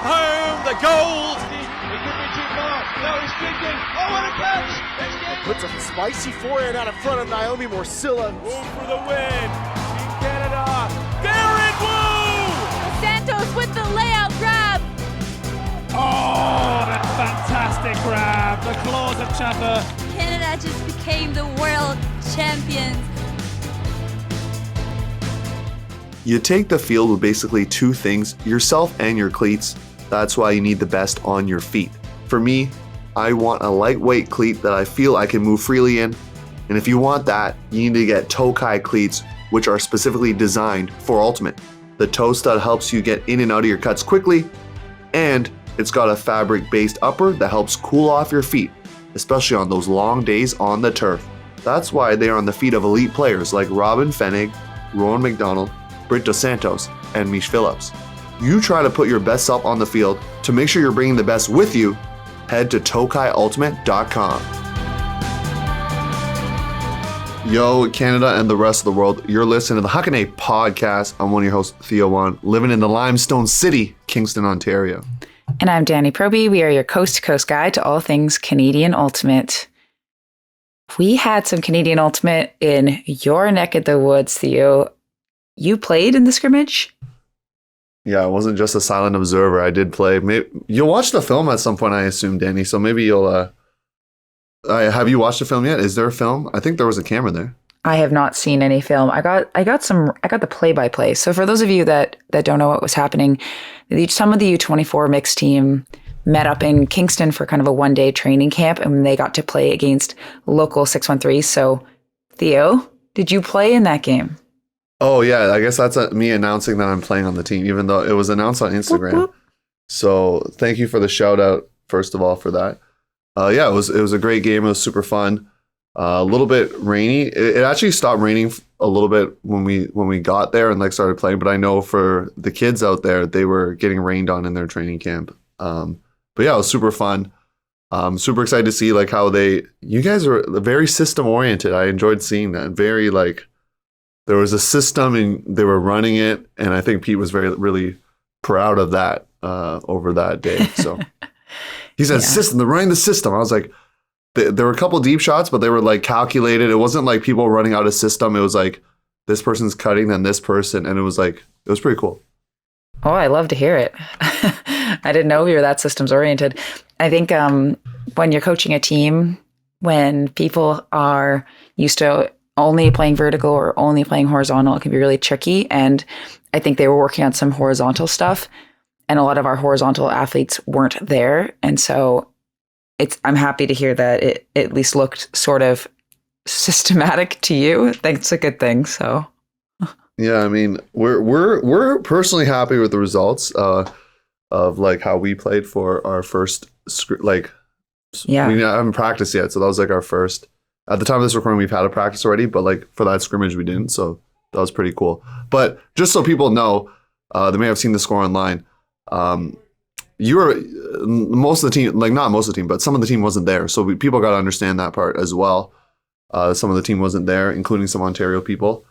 Home the gold. He could be too far. No, he's kicking. Oh, what a catch! Puts a spicy forehand out in front of Naomi Morcilla. Move for the win. Team Canada. Garrett Wu! Santos with the layout grab. Oh, that fantastic grab. The claws of Chaffer. Canada just became the world champions. You take the field with basically two things, yourself and your cleats. That's why you need the best on your feet. For me, I want a lightweight cleat that I feel I can move freely in. And if you want that, you need to get Tokai cleats, which are specifically designed for ultimate. The toe stud helps you get in and out of your cuts quickly, and it's got a fabric-based upper that helps cool off your feet, especially on those long days on the turf. That's why they are on the feet of elite players like Robin Fennig, Rowan McDonald, Britt Dos Santos, and Mish Phillips. You try to put your best self on the field. To make sure you're bringing the best with you, head to tokaiultimate.com. Yo, Canada and the rest of the world, you're listening to the Huckin Eh podcast. I'm one of your hosts, Theo and Danie, living in the Limestone City, Kingston, Ontario. And I'm Danie Proby. We are your coast-to-coast guide to all things Canadian Ultimate. We had some Canadian Ultimate in your neck of the woods, Theo. You played in the scrimmage? Yeah, I wasn't just a silent observer. I did play. You'll watch the film at some point, I assume, Danie. So maybe you'll... have you watched the film yet? Is there a film? I think there was a camera there. I have not seen any film. I got the play-by-play. So for those of you that don't know what was happening, some of the U24 mixed team met up in Kingston for kind of a one-day training camp, and they got to play against local 613. So, Theo, did you play in that game? Oh, yeah. I guess that's me announcing that I'm playing on the team, even though it was announced on Instagram. Whoop, whoop. So thank you for the shout out, first of all, for that. Yeah, it was a great game. It was super fun. A little bit rainy. It actually stopped raining a little bit when we got there and started playing. But I know for the kids out there, they were getting rained on in their training camp. But yeah, it was super fun. Super excited to see how you guys are very system oriented. I enjoyed seeing that. Very there was a system and they were running it, and I think Pete was really proud of that over that day. So he said, "System, they're running the system." I was like, there were a couple deep shots, but they were calculated. It wasn't like people running out of system. It was this person's cutting, then this person, and it was pretty cool. Oh, I love to hear it. I didn't know you were that systems oriented. I think when you're coaching a team, when people are used to only playing vertical or only playing horizontal, it can be really tricky. And I think they were working on some horizontal stuff, and a lot of our horizontal athletes weren't there. And so I'm happy to hear that it at least looked sort of systematic to you. I think it's a good thing. So yeah, I mean, we're personally happy with the results of how we played for our first yeah. We haven't practiced yet, so that was our first. At the time of this recording, we've had a practice already, but for that scrimmage, we didn't. So that was pretty cool. But just so people know, they may have seen the score online. You were most of the team, not most of the team, but some of the team wasn't there. So people got to understand that part as well. Some of the team wasn't there, including some Ontario people.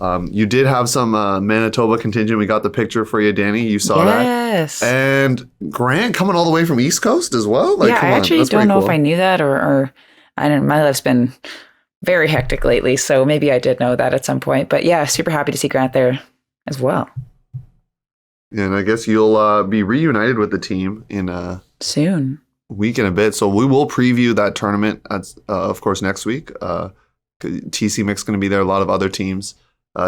You did have some Manitoba contingent. We got the picture for you, Danie. You saw that. Yes. And Grant coming all the way from East Coast as well. I actually don't know if I knew that or I don't. My life's been very hectic lately, so maybe I did know that at some point. But yeah, super happy to see Grant there as well. And I guess you'll be reunited with the team in soon week and a bit. So we will preview that tournament, of course, next week. TC Mix going to be there. A lot of other teams.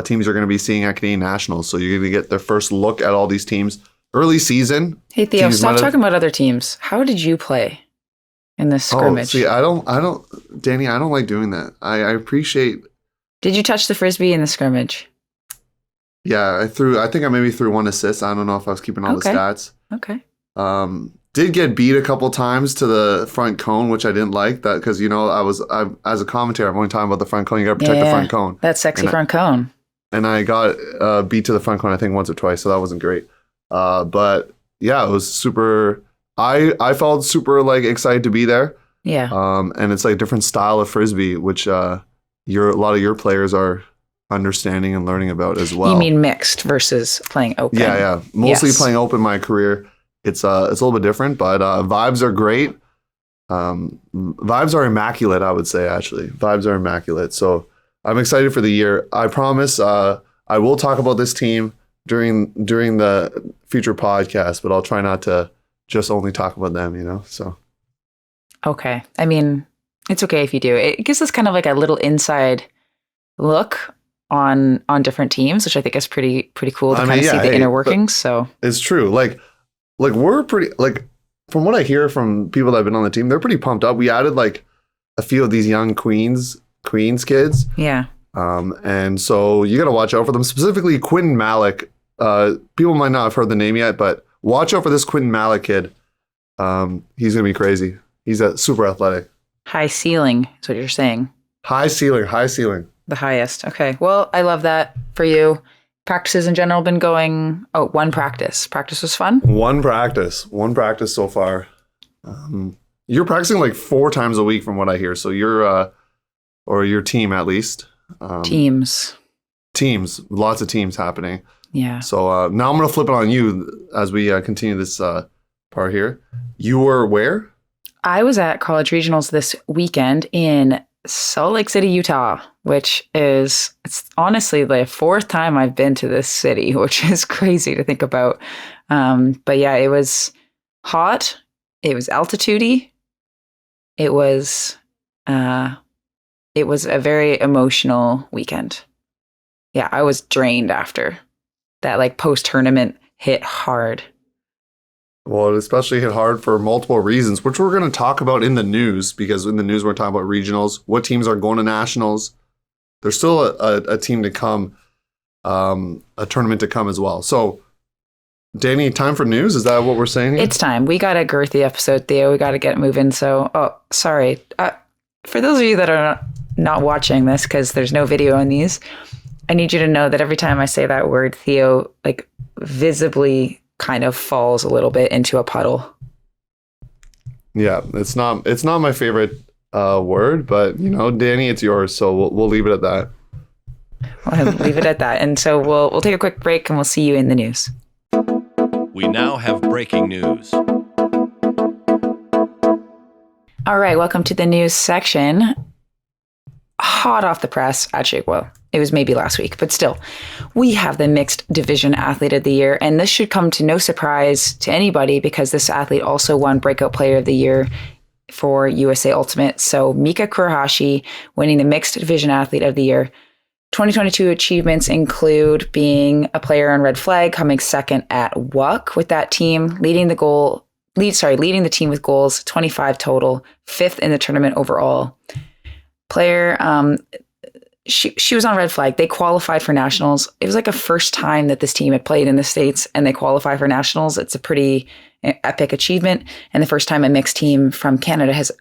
Teams are going to be seeing at Canadian Nationals. So you're going to get their first look at all these teams. Early season. Hey, Theo, stop talking about other teams. How did you play in this scrimmage? See, Danie, I don't like doing that. I appreciate. Did you touch the Frisbee in the scrimmage? Yeah, I think I maybe threw one assist. I don't know if I was keeping all the stats. Okay. Did get beat a couple times to the front cone, which I didn't like that because, I as a commentator, I'm only talking about the front cone. You got to protect the front cone. That sexy front cone. And I got beat to the front cone, I think, once or twice. So that wasn't great. But yeah, it was super. I felt super excited to be there. Yeah. And it's a different style of Frisbee, which a lot of your players are understanding and learning about as well. You mean mixed versus playing open? Yeah. Mostly playing open my career. it's a little bit different, but vibes are great. Vibes are immaculate, I would say, actually. Vibes are immaculate. So I'm excited for the year. I promise I will talk about this team during the future podcast, but I'll try not to just only talk about them, you know? So. Okay. I mean, it's okay if you do. It gives us kind of like a little inside look on different teams, which I think is pretty cool to kind of see the inner workings. So it's true. Like we're pretty, like, from what I hear from people that have been on the team, they're pretty pumped up. We added like a few of these young Queens kids. Yeah. And so you got to watch out for them, specifically Quinton Malik. People might not have heard the name yet, but watch out for this Quinton Malik kid. He's going to be crazy. He's super athletic. High ceiling is what you're saying. High ceiling. The highest. Okay. Well, I love that for you. Practices in general been going. Oh, one practice. Practice was fun. One practice so far. You're practicing like 4 times a week from what I hear. So you're, or your team at least. Teams. Lots of teams happening. Yeah. So now I'm going to flip it on you as we continue this part here. You were where? I was at college regionals this weekend in Salt Lake City, Utah, which it's honestly the 4th time I've been to this city, which is crazy to think about. But yeah, it was hot. It was altitude-y. It was a very emotional weekend. Yeah, I was drained after that. Like post-tournament hit hard. Well, it especially hit hard for multiple reasons, which we're going to talk about in the news, because in the news we're talking about regionals, what teams are going to nationals. There's still a team to come, a tournament to come as well. So, Danie, time for news? Is that what we're saying here? It's time. We got a girthy episode, Theo. We got to get moving. So, sorry. For those of you that are not watching this, because there's no video on these, I need you to know that every time I say that word, Theo, like, visibly kind of falls a little bit into a puddle. Yeah, it's not my favorite word, but you know, Danie, it's yours, so we'll leave it at that. We'll leave it at that. And so we'll take a quick break and we'll see you in the news. We now have breaking news. All right, welcome to the news section. Hot off the press, actually, well, it was maybe last week, but still, we have the mixed division athlete of the year, and this should come to no surprise to anybody because this athlete also won breakout player of the year for USA Ultimate. So Mika Kurahashi winning the mixed division athlete of the year. 2022 achievements include being a player on red flag, coming second at WUC with that team, leading the team with goals, 25 total, 5th in the tournament overall. Player, she was on red flag. They qualified for nationals. It was like a first time that this team had played in the States and they qualify for nationals. It's a pretty epic achievement. And the first time a mixed team from Canada has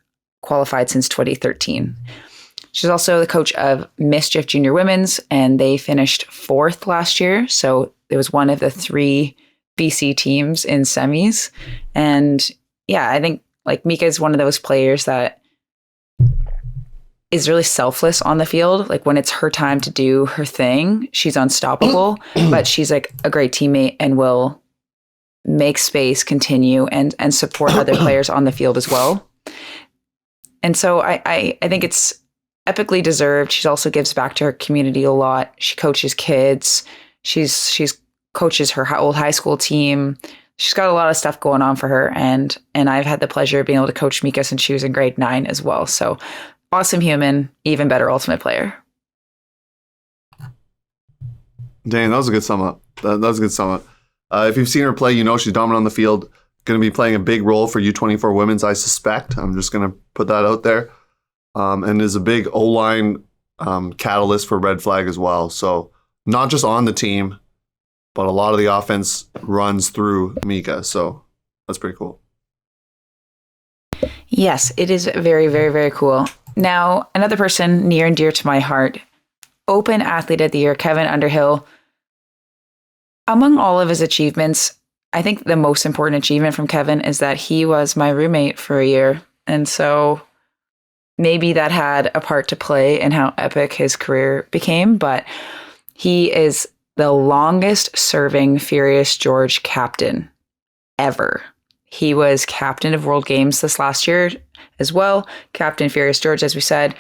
qualified since 2013. She's also the coach of Mischief Junior Women's, and they finished 4th last year. So it was one of the 3 BC teams in semis. And yeah, I think like Mika is one of those players that is really selfless on the field. Like when it's her time to do her thing, she's unstoppable, but she's like a great teammate and will make space, continue and support other players on the field as well. And so I think it's epically deserved. She also gives back to her community a lot. She coaches kids. She's coaches her old high school team. She's got a lot of stuff going on for her. And I've had the pleasure of being able to coach Mika since she was in grade 9 as well. So awesome human, even better ultimate player. Dang, that was a good sum up. That was a good sum up. If you've seen her play, you know she's dominant on the field. Going to be playing a big role for U24 women's, I suspect. I'm just going to put that out there. And is a big O-line catalyst for red flag as well. So not just on the team, but a lot of the offense runs through Mika. So that's pretty cool. Yes, it is very, very, very cool. Now, another person near and dear to my heart, Open Athlete of the Year, Kevin Underhill. Among all of his achievements, I think the most important achievement from Kevin is that he was my roommate for a year. And so maybe that had a part to play in how epic his career became, but he is the longest serving Furious George captain ever. He was captain of World Games this last year as well. Captain Furious George, as we said.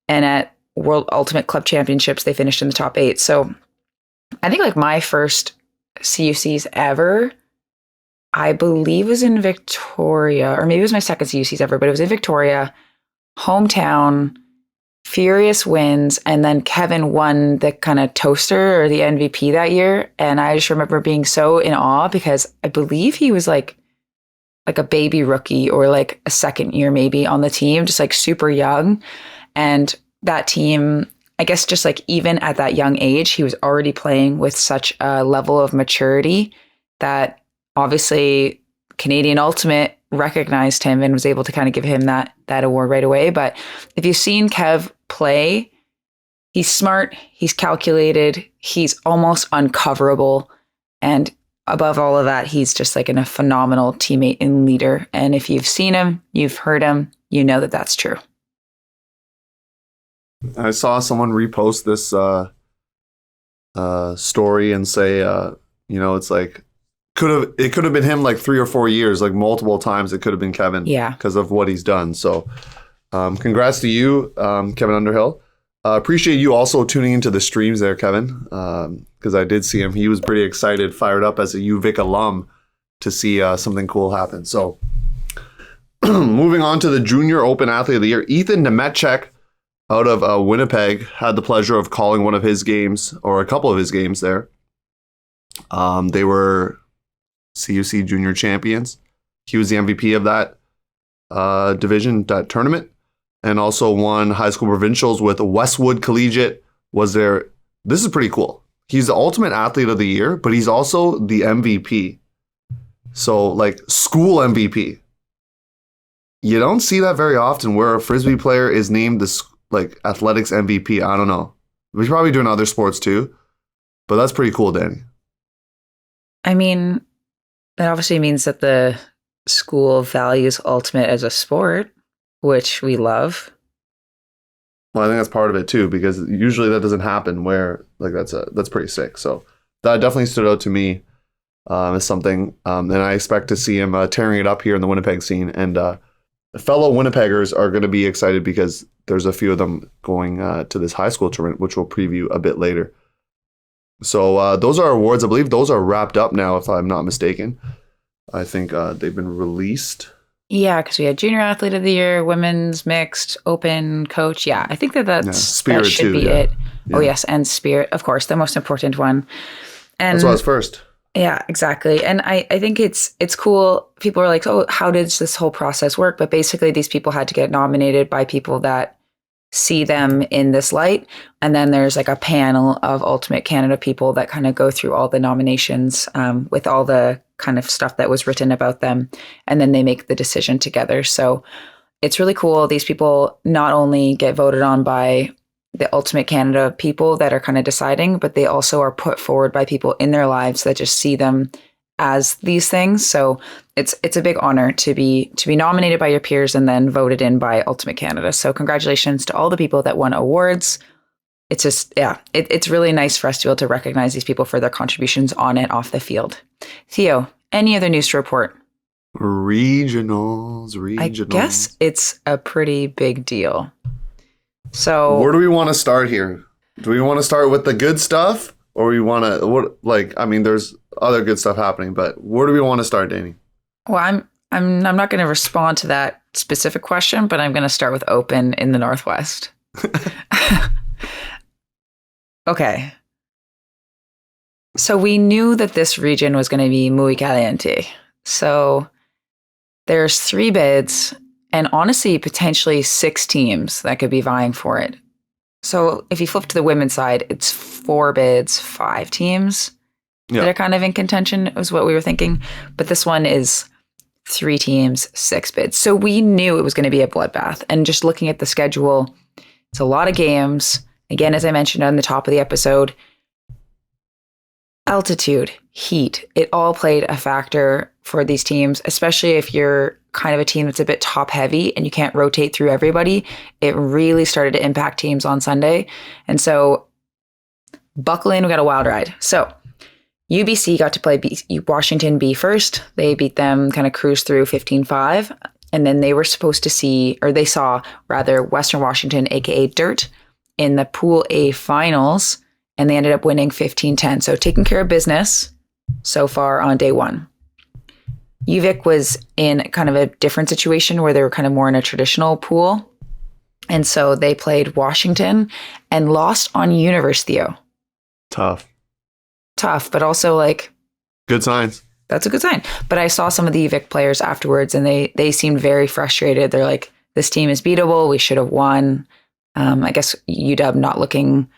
And at World Ultimate Club Championships, they finished in the top 8. So I think like my first CUCs ever, I believe was in Victoria, or maybe it was my second CUCs ever, but it was in Victoria, hometown. Furious wins, and then Kevin won the kind of toaster or the MVP that year. And I just remember being so in awe because I believe he was like a baby rookie or like a second year maybe on the team, just like super young. And that team, I guess just like even at that young age, he was already playing with such a level of maturity that obviously Canadian Ultimate recognized him and was able to kind of give him that award right away. But if you've seen Kev play, he's smart, he's calculated, he's almost uncoverable. And above all of that, he's just like a phenomenal teammate and leader. And if you've seen him, you've heard him, you know that that's true. I saw someone repost this story and say, it's like, it could have been him like 3 or 4 years, like multiple times. It could have been Kevin, because of what he's done. So, congrats to you, Kevin Underhill. Appreciate you also tuning into the streams there, Kevin, because I did see him. He was pretty excited, fired up as a UVic alum to see something cool happen. So, moving on to the Junior Open Athlete of the Year, Ethan Nemechek out of Winnipeg had the pleasure of calling one of his games, or a couple of his games there. They were CUC Junior Champions. He was the MVP of that division, that tournament, and also won high school provincials with Westwood Collegiate. Was there? This is pretty cool. He's the Ultimate Athlete of the Year, but he's also the MVP. So like school MVP. You don't see that very often where a Frisbee player is named the like athletics MVP. I don't know. We probably do in other sports too, but that's pretty cool, Danie. I mean, that obviously means that the school values Ultimate as a sport, which we love. Well, I think that's part of it too, because usually that doesn't happen where like that's pretty sick. So that definitely stood out to me as something, and I expect to see him tearing it up here in the Winnipeg scene. And fellow Winnipeggers are going to be excited because there's a few of them going to this high school tournament, which we'll preview a bit later. So those are awards. I believe those are wrapped up now, if I'm not mistaken. I think they've been released. Yeah, because we had Junior Athlete of the Year, Women's Mixed, Open Coach. Yeah, I think Spirit that should too, be it. Yeah. Oh yes, and Spirit, of course, the most important one. And that's why it's first. Yeah, exactly. And I think it's cool. People are like, oh, how does this whole process work? But basically, these people had to get nominated by people that see them in this light. And then there's like a panel of Ultimate Canada people that kind of go through all the nominations with all the kind of stuff that was written about them. And then they make the decision together. So it's really cool. These people not only get voted on by the Ultimate Canada people that are kind of deciding, but they also are put forward by people in their lives that just see them as these things. So it's a big honor to be nominated by your peers and then voted in by Ultimate Canada. So congratulations to all the people that won awards. It's just, it's really nice for us to be able to recognize these people for their contributions on and off the field. Theo, any other news to report? Regionals. I guess it's a pretty big deal. So where do we want to start here? Do we want to start with the good stuff, or we want to there's other good stuff happening, but where do we want to start, Danie? Well, I'm not going to respond to that specific question, but I'm going to start with Open in the Northwest. Okay. So we knew that this region was going to be muy caliente. So there's 3 bids and honestly, potentially 6 teams that could be vying for it. So if you flip to the women's side, it's 4 bids, 5 teams that are kind of in contention, is what we were thinking. But this one is 3 teams, 6 bids. So we knew it was going to be a bloodbath. And just looking at the schedule, it's a lot of games. Again, as I mentioned on the top of the episode, altitude, heat, it all played a factor for these teams, especially if you're kind of a team that's a bit top heavy and you can't rotate through everybody. It really started to impact teams on Sunday. And so buckle in, we got a wild ride. So UBC got to play Washington B first. They beat them, kind of cruised through 15-5. And then they were supposed to they saw Western Washington, aka Dirt, in the Pool A finals. And they ended up winning 15-10. So taking care of business so far on day one. UVic was in kind of a different situation where they were kind of more in a traditional pool. And so they played Washington and lost on Universe, Theo. Tough, but also like... Good signs. That's a good sign. But I saw some of the UVic players afterwards and they seemed very frustrated. They're like, this team is beatable. We should have won. I guess UW not looking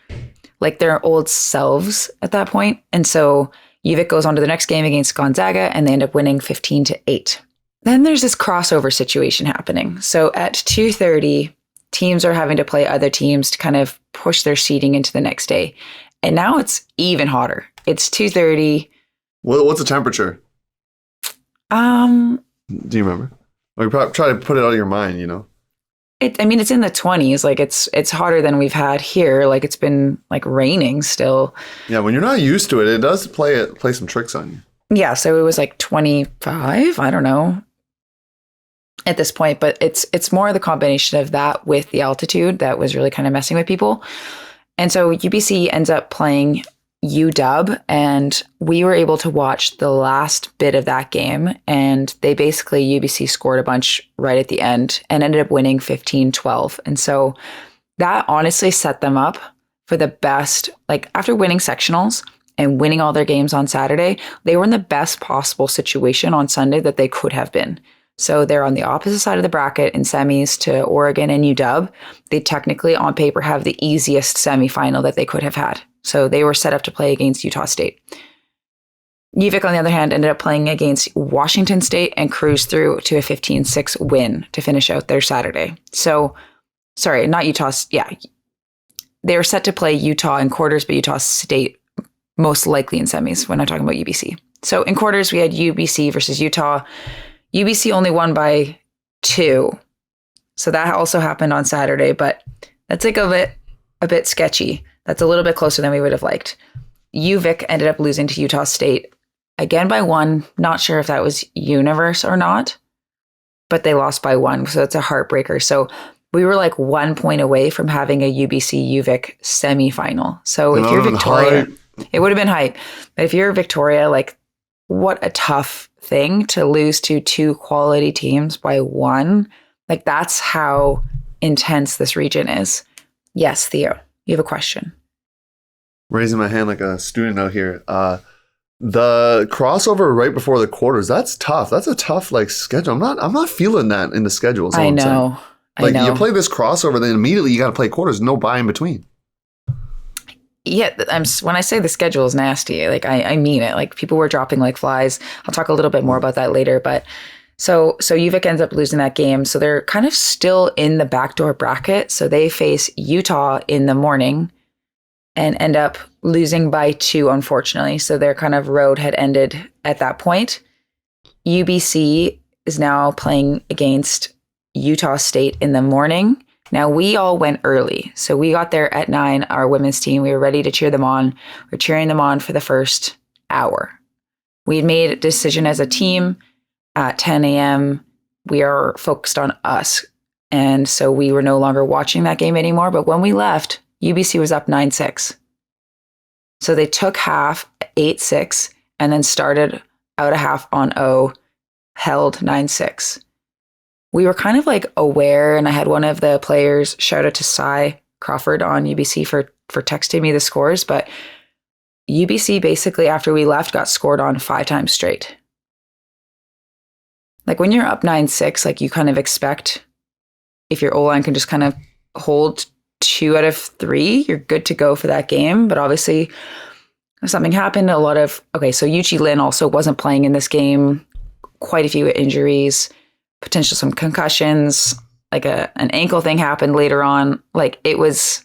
like their old selves at that point. And so UVic goes on to the next game against Gonzaga and they end up winning 15-8. Then there's this crossover situation happening. So at 2:30, teams are having to play other teams to kind of push their seeding into the next day. And now it's even hotter. It's 2:30. What's the temperature? Do you remember? Like, try to put it out of your mind, you know? It's in the 20s. Like it's hotter than we've had here. Like it's been like raining still. Yeah, when you're not used to it, it does play some tricks on you. Yeah, so it was like 25. I don't know at this point, but it's more the combination of that with the altitude that was really kind of messing with people. And so UBC ends up playing UW, and we were able to watch the last bit of that game, and UBC scored a bunch right at the end and ended up winning 15-12. And so that honestly set them up for the best, like after winning sectionals and winning all their games on Saturday, they were in the best possible situation on Sunday that they could have been. So they're on the opposite side of the bracket in semis to Oregon and UW. They technically on paper have the easiest semifinal that they could have had. So they were set up to play against Utah State. UVic, on the other hand, ended up playing against Washington State and cruised through to a 15-6 win to finish out their Saturday. So, sorry, not Utah. Yeah, they were set to play Utah in quarters, but Utah State most likely in semis when I'm talking about UBC. So in quarters, we had UBC versus Utah. UBC only won by 2. So that also happened on Saturday, but that's like a bit sketchy. That's a little bit closer than we would have liked. UVic ended up losing to Utah State again by 1. Not sure if that was Universe or not, but they lost by 1. So that's a heartbreaker. So we were like 1 point away from having a UBC UVic semifinal. So if you're Victoria, it would have been hype. But if you're Victoria, like what a tough thing to lose to 2 quality teams by 1. Like that's how intense this region is. Yes, Theo, you have a question. Raising my hand like a student out here. The crossover right before the quarters, that's tough. That's a tough like schedule. I'm not feeling that in the schedule. I know. Like I know. you play this crossover, then immediately you got to play quarters. No bye in between. Yeah, when I say the schedule is nasty, like I mean it. Like people were dropping like flies. I'll talk a little bit more about that later. But so UVic ends up losing that game. So they're kind of still in the backdoor bracket. So they face Utah in the morning and end up losing by 2, unfortunately. So their kind of road had ended at that point. UBC is now playing against Utah State in the morning. Now, we all went early. So we got there at 9, our women's team. We were ready to cheer them on. We're cheering them on for the first hour. We had made a decision as a team at 10 a.m. We are focused on us. And so we were no longer watching that game anymore. But when we left, UBC was up 9-6. So they took half 8-6 and then started out a half on O, held 9-6. We were kind of like aware, and I had one of the players, shout out to Cy Crawford on UBC for texting me the scores, but UBC basically after we left got scored on 5 times straight. Like when you're up 9-6, like you kind of expect if your O-line can just kind of hold 2 out of 3, you're good to go for that game. But obviously something happened. So Yuchi Lin also wasn't playing in this game. Quite a few injuries. Potential some concussions, like an ankle thing happened later on. Like it was,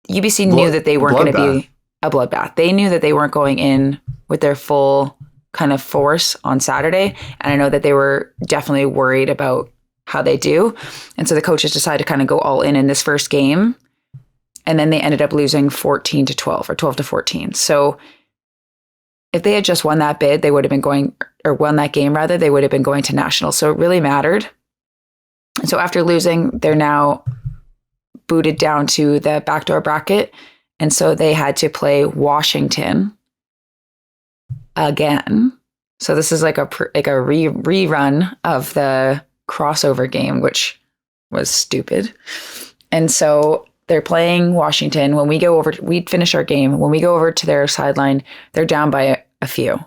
UBC knew that they weren't going to be a bloodbath. They knew that they weren't going in with their full kind of force on Saturday. And I know that they were definitely worried about how they do. And so the coaches decided to kind of go all in this first game. And then they ended up losing 14-12 or 12-14. So if they had just won that bid, they would have been going, or won that game rather, they would have been going to nationals. So it really mattered. And so after losing, they're now booted down to the backdoor bracket. And so they had to play Washington again. So this is like a rerun of the crossover game, which was stupid. And so they're playing Washington. When we go over, we finish our game. When we go over to their sideline, they're down by a few.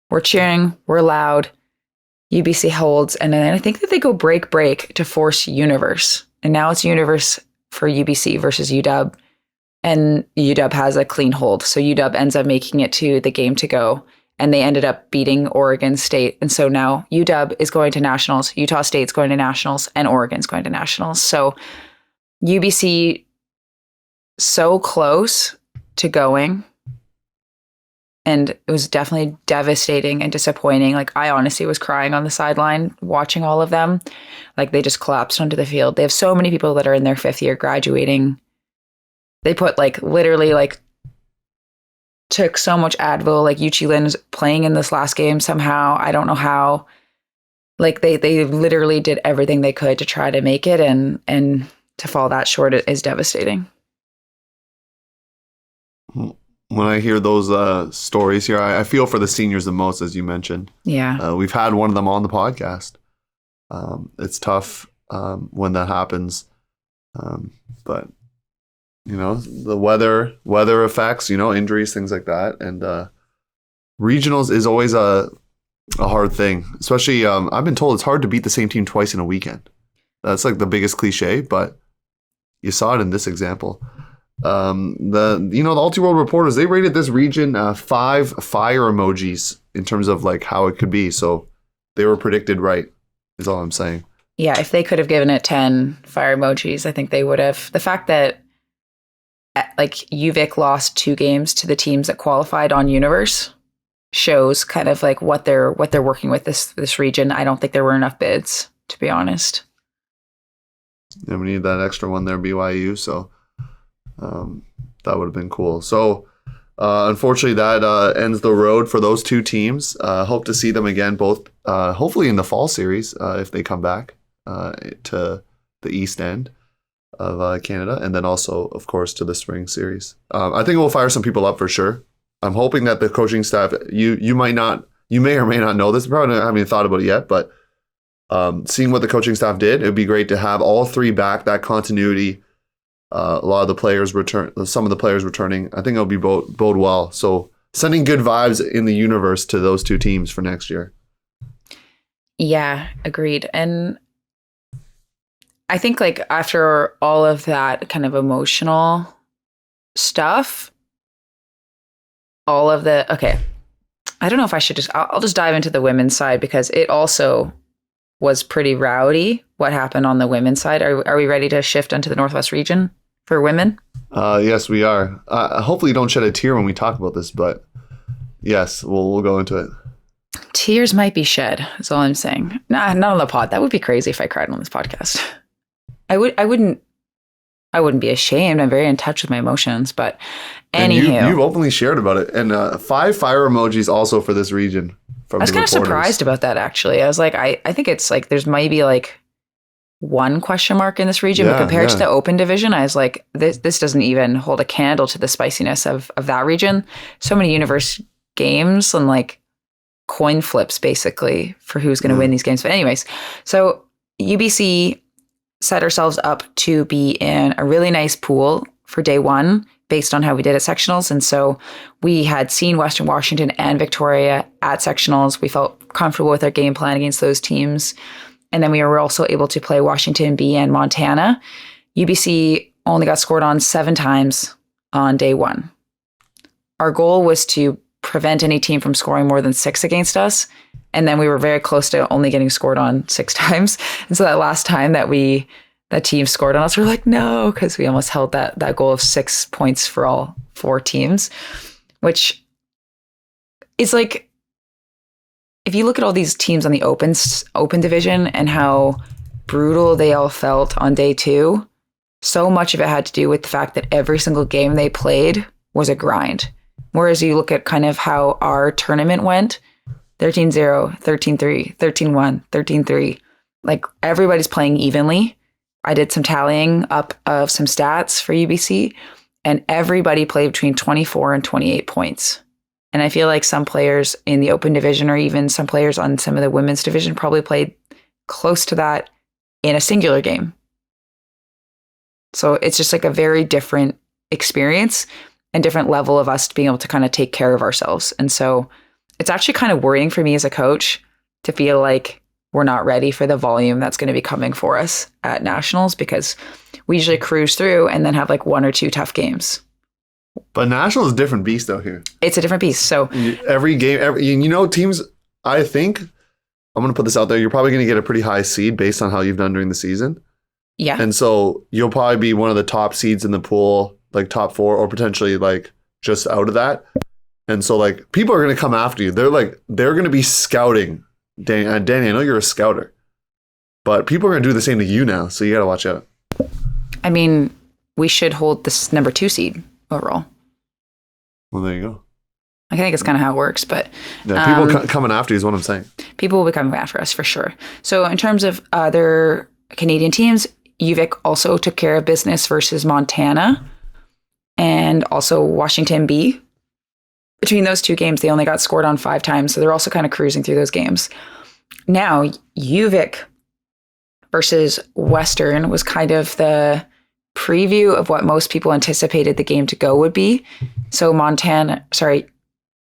We're cheering. We're loud. UBC holds. And then I think that they go break to force Universe. And now it's Universe for UBC versus UW. And UW has a clean hold. So UW ends up making it to the game to go. And they ended up beating Oregon State. And so now UW is going to nationals. Utah State's going to nationals. And Oregon's going to nationals. So UBC so close to going, and it was definitely devastating and disappointing. Like, I honestly was crying on the sideline watching all of them. Like, they just collapsed onto the field. They have so many people that are in their 5th year graduating. They put literally took so much Advil. Like, Yuchi Lin's playing in this last game somehow. I don't know how. Like, they literally did everything they could to try to make it, and to fall that short is devastating. When I hear those stories here, I feel for the seniors the most, as you mentioned. Yeah. We've had one of them on the podcast. It's tough when that happens. But, the weather effects, injuries, things like that. And regionals is always a hard thing. Especially, I've been told it's hard to beat the same team twice in a weekend. That's like the biggest cliche, but you saw it in this example. The Ulti-World Reporters, they rated this region 5 fire emojis in terms of how it could be. So they were predicted right, is all I'm saying. Yeah, if they could have given it 10 fire emojis, I think they would have. The fact that UVic lost 2 games to the teams that qualified on Universe shows kind of what they're working with this region. I don't think there were enough bids, to be honest. Yeah, we need that extra one there, BYU. So that would have been cool. So unfortunately, that ends the road for those 2 teams. Hope to see them again, both hopefully in the fall series if they come back to the East End of Canada, and then also, of course, to the spring series. I think we'll fire some people up for sure. I'm hoping that the coaching staff, you may or may not know this, probably haven't even thought about it yet, but seeing what the coaching staff did, it would be great to have all 3 back, that continuity. A lot of the players some of the players returning. I think it'll be bode well. So sending good vibes in the universe to those 2 teams for next year. Yeah, agreed. And I think after all of that kind of emotional stuff, I don't know if I should I'll just dive into the women's side, because it also was pretty rowdy what happened on the women's side. Are we ready to shift onto the Northwest region for women? Yes, we are. Hopefully you don't shed a tear when we talk about this, but yes, we'll go into it. Tears might be shed, is all I'm saying. Nah, not on the pod. That would be crazy if I cried on this podcast. I wouldn't be ashamed. I'm very in touch with my emotions, but anywho. You've openly shared about it. And 5 fire emojis also for this region. I was kind of surprised about that, actually. I was like, I think it's there's maybe 1 question mark in this region, but compared to the open division, I was like, this doesn't even hold a candle to the spiciness of that region. So many universe games and coin flips basically for who's going to win these games. But anyways, so UBC set ourselves up to be in a really nice pool for day 1 based on how we did at sectionals. And so we had seen Western Washington and Victoria at sectionals. We felt comfortable with our game plan against those teams. And then we were also able to play Washington B and Montana. UBC only got scored on 7 times on day 1. Our goal was to prevent any team from scoring more than 6 against us. And then we were very close to only getting scored on 6 times. And so that last time that team scored on us, we were like, no, because we almost held that goal of 6 points for all 4 teams, which is if you look at all these teams on the open division and how brutal they all felt on day 2, so much of it had to do with the fact that every single game they played was a grind. Whereas you look at kind of how our tournament went, 13-0, 13-3, 13-1, 13-3. Like everybody's playing evenly. I did some tallying up of some stats for UBC, and everybody played between 24 and 28 points. And I feel like some players in the open division or even some players on some of the women's division probably played close to that in a singular game. So it's just like a very different experience and different level of us being able to kind of take care of ourselves. And so it's actually kind of worrying for me as a coach to feel like we're not ready for the volume that's going to be coming for us at nationals, because we usually cruise through and then have like 1 or 2 tough games. But national is a different beast out here. It's a different beast. So every game, teams, I think, I'm going to put this out there, you're probably going to get a pretty high seed based on how you've done during the season. Yeah. And so you'll probably be one of the top seeds in the pool, like top 4 or potentially like just out of that. And so like people are going to come after you. They're going to be scouting. Danie, I know you're a scouter, but people are going to do the same to you now. So you got to watch out. I mean, we should hold this number 2 seed overall. Well, there you go. I think it's kind of how it works, but yeah, people coming after you is what I'm saying. People will be coming after us for sure. So in terms of other Canadian teams, UVic also took care of business versus Montana and also Washington B. Between those 2 games, they only got scored on 5 times, so they're also kind of cruising through those games. Now, UVic versus Western was kind of the preview of what most people anticipated the game to go would be. So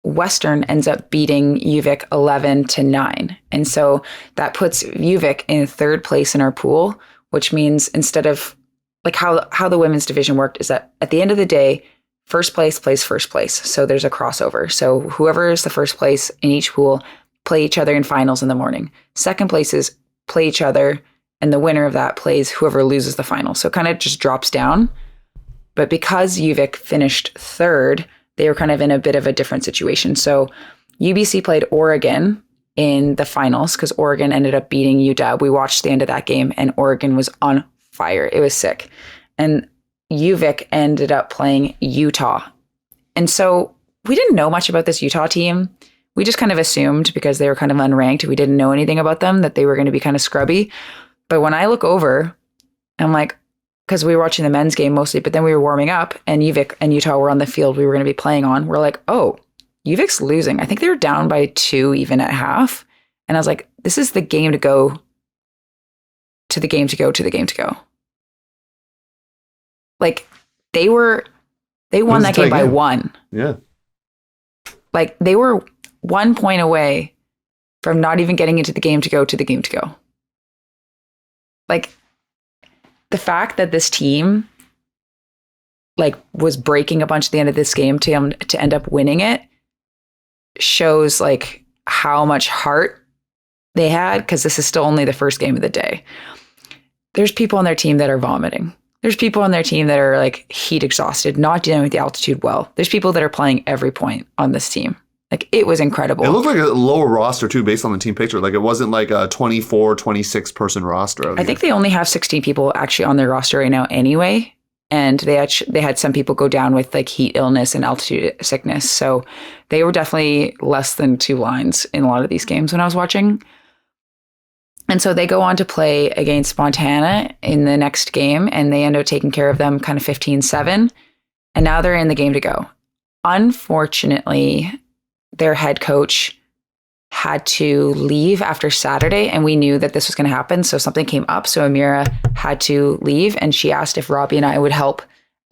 Western ends up beating UVic 11-9. And so that puts UVic in 3rd place in our pool, which means instead of like how the women's division worked is that at the end of the day, first place plays first place. So there's a crossover. So whoever is the first place in each pool play each other in finals in the morning. Second places play each other, and the winner of that plays whoever loses the final. So it kind of just drops down. But because UVic finished 3rd, they were kind of in a bit of a different situation. So UBC played Oregon in the finals because Oregon ended up beating UW. We watched the end of that game and Oregon was on fire. It was sick. And UVic ended up playing Utah. And so we didn't know much about this Utah team. We just kind of assumed because they were kind of unranked, we didn't know anything about them, that they were going to be kind of scrubby. But when I look over, I'm like, because we were watching the men's game mostly, but then we were warming up and UVic and Utah were on the field we were going to be playing on. We're like, oh, UVic's losing. I think they were down by 2 even at half. And I was like, this is the game to go to the game to go to the game to go. Like they won that game by 1. Yeah. Like they were 1 point away from not even getting into the game to go to the game to go. Like the fact that this team like was breaking a bunch at the end of this game to end up winning it shows like how much heart they had, because this is still only the first game of the day. There's people on their team that are vomiting. There's people on their team that are like heat exhausted, not dealing with the altitude well. There's people that are playing every point on this team. Like it was incredible. It looked like a lower roster too based on the team picture. Like it wasn't like a 24, 26 person roster. I think they only have 16 people actually on their roster right now anyway. And they had some people go down with like heat illness and altitude sickness. So they were definitely less than 2 lines in a lot of these games when I was watching. And so they go on to play against Montana in the next game, and they end up taking care of them kind of 15-7. And now they're in the game to go. Unfortunately, their head coach had to leave after Saturday, and we knew that this was going to happen. So something came up. So Amira had to leave, and she asked if Robbie and I would help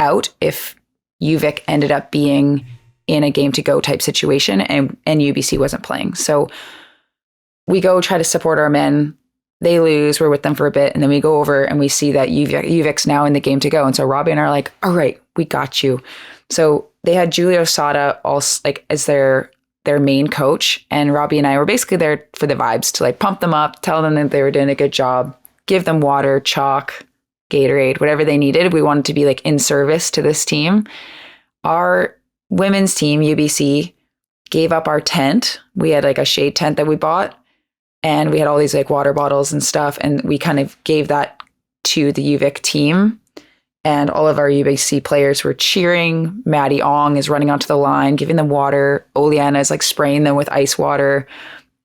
out if UVic ended up being in a game to go type situation and UBC wasn't playing. So we go try to support our men. They lose. We're with them for a bit. And then we go over and we see that UVic's now in the game to go. And so Robbie and I are like, all right, we got you. So they had Julia Osada also like as their main coach. And Robbie and I were basically there for the vibes to like pump them up, tell them that they were doing a good job, give them water, chalk, Gatorade, whatever they needed. We wanted to be like in service to this team. Our women's team, UBC, gave up our tent. We had like a shade tent that we bought. And we had all these like water bottles and stuff. And we kind of gave that to the UVic team. and all of our UBC players were cheering. Maddie Ong is running onto the line, giving them water. Oleana is like spraying them with ice water.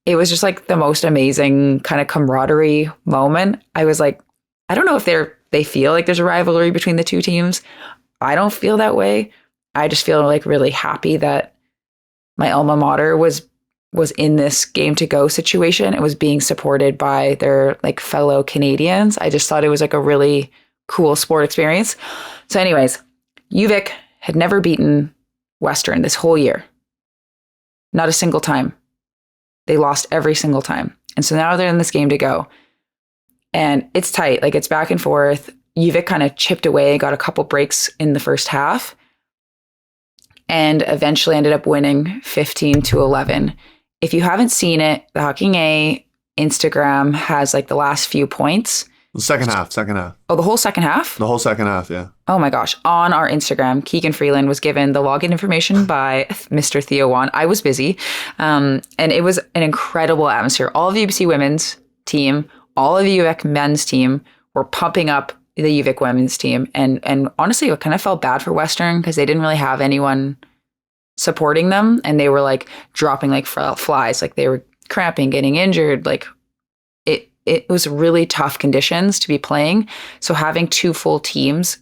It was just like the most amazing kind of camaraderie moment. I was like, I don't know if they feel like there's a rivalry between the two teams. I don't feel that way. I just feel like really happy that my alma mater was in this game to go situation. It was being supported by their like fellow Canadians. I just thought it was like a really cool sport experience. So anyways, UVic had never beaten Western this whole year. Not a single time. They lost every single time. And so now they're in this game to go. And it's tight. Like, it's back and forth. UVic kind of chipped away, got a couple breaks in the first half, and eventually ended up winning 15-11. If you haven't seen it, the Huckin Eh Instagram has like the last few points. The second half. Oh, the whole second half? The whole second half, yeah. Oh my gosh. On our Instagram, Keegan Freeland was given the login information by Mr. Theo and Danie. I was busy. And it was an incredible atmosphere. All of the UBC women's team, all of the UVic men's team were pumping up the UVic women's team. And honestly, it kind of felt bad for Western because they didn't really have anyone supporting them. And they were like dropping like flies. Like, they were cramping, getting injured. Like, it was really tough conditions to be playing. So having two full teams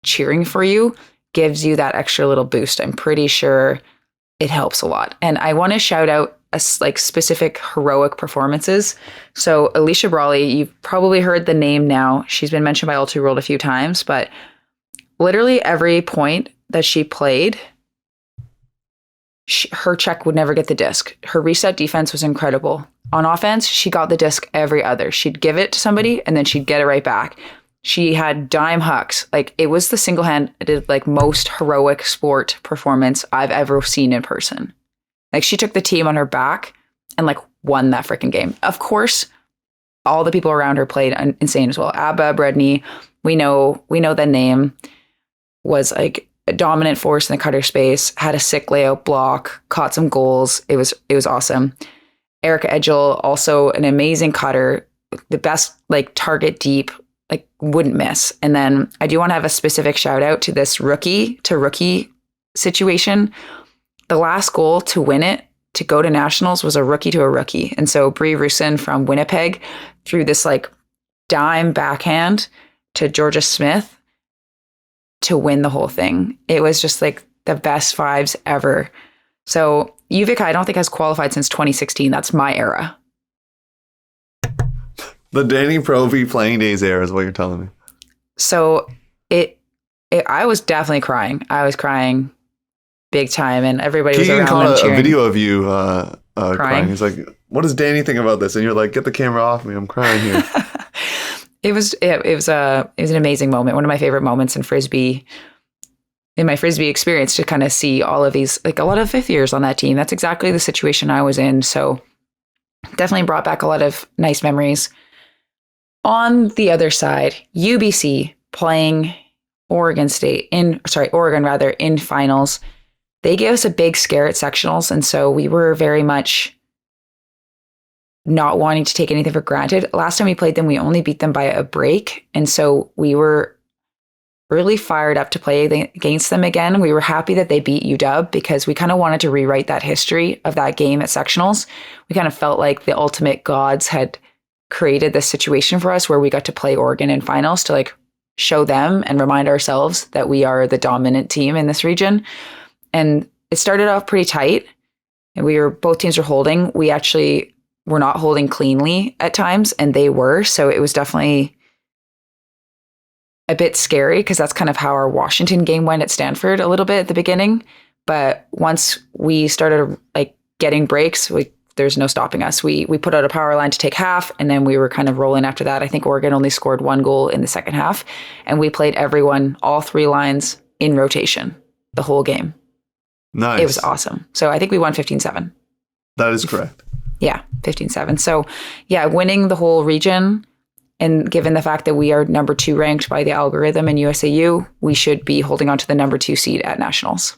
cheering for you gives you that extra little boost. I'm pretty sure it helps a lot. And I want to shout out like specific heroic performances. So Alicia Brawley, you've probably heard the name now. She's been mentioned by All2 World a few times, but literally every point that she played, her check would never get the disc. Her reset defense was incredible. On offense, she got the disc every other. She'd give it to somebody and then she'd get it right back. She had dime hucks. Like, it was the single-handed, like, most heroic sport performance I've ever seen in person. Like, she took the team on her back and like won that freaking game. Of course, all the people around her played insane as well. Abba Bredney, we know the name, was like a dominant force in the cutter space, had a sick layout block, caught some goals. It was awesome. Erica Edgel, also an amazing cutter, the best like target deep, like wouldn't miss. And then I do want to have a specific shout out to this rookie to rookie situation. The last goal to win it, to go to nationals, was a rookie to a rookie. And so Brie Rusin from Winnipeg threw this like dime backhand to Georgia Smith to win the whole thing. It was just like the best vibes ever. So UVic, I don't think, has qualified since 2016. That's my era. The Danny Provy playing days era is what you're telling me. So I was definitely crying. I was crying big time, and everybody was around them cheering. A video of you crying. He's like, "What does Danny think about this?" And you're like, "Get the camera off me. I'm crying here." It was an amazing moment. One of my favorite moments in Frisbee. In my Frisbee experience, to kind of see all of these, like a lot of fifth years on that team. That's exactly the situation I was in. So definitely brought back a lot of nice memories. On the other side, UBC playing Oregon in finals. They gave us a big scare at sectionals. And so we were very much not wanting to take anything for granted. Last time we played them, we only beat them by a break. And so we were really fired up to play against them again. We were happy that they beat UW because we kind of wanted to rewrite that history of that game at sectionals. We kind of felt like the ultimate gods had created this situation for us where we got to play Oregon in finals to like show them and remind ourselves that we are the dominant team in this region. And it started off pretty tight, and both teams were holding. We actually were not holding cleanly at times, and they were. So it was definitely a bit scary because that's kind of how our Washington game went at Stanford a little bit at the beginning. But once we started like getting breaks, there's no stopping us. We put out a power line to take half, and then we were kind of rolling after that. I think Oregon only scored one goal in the second half, and we played everyone, all three lines in rotation the whole game. Nice. It was awesome. So I think we won 15-7. That is correct. Yeah, 15-7. So yeah, winning the whole region. And given the fact that we are number 2 ranked by the algorithm in USAU, we should be holding on to the number 2 seed at nationals.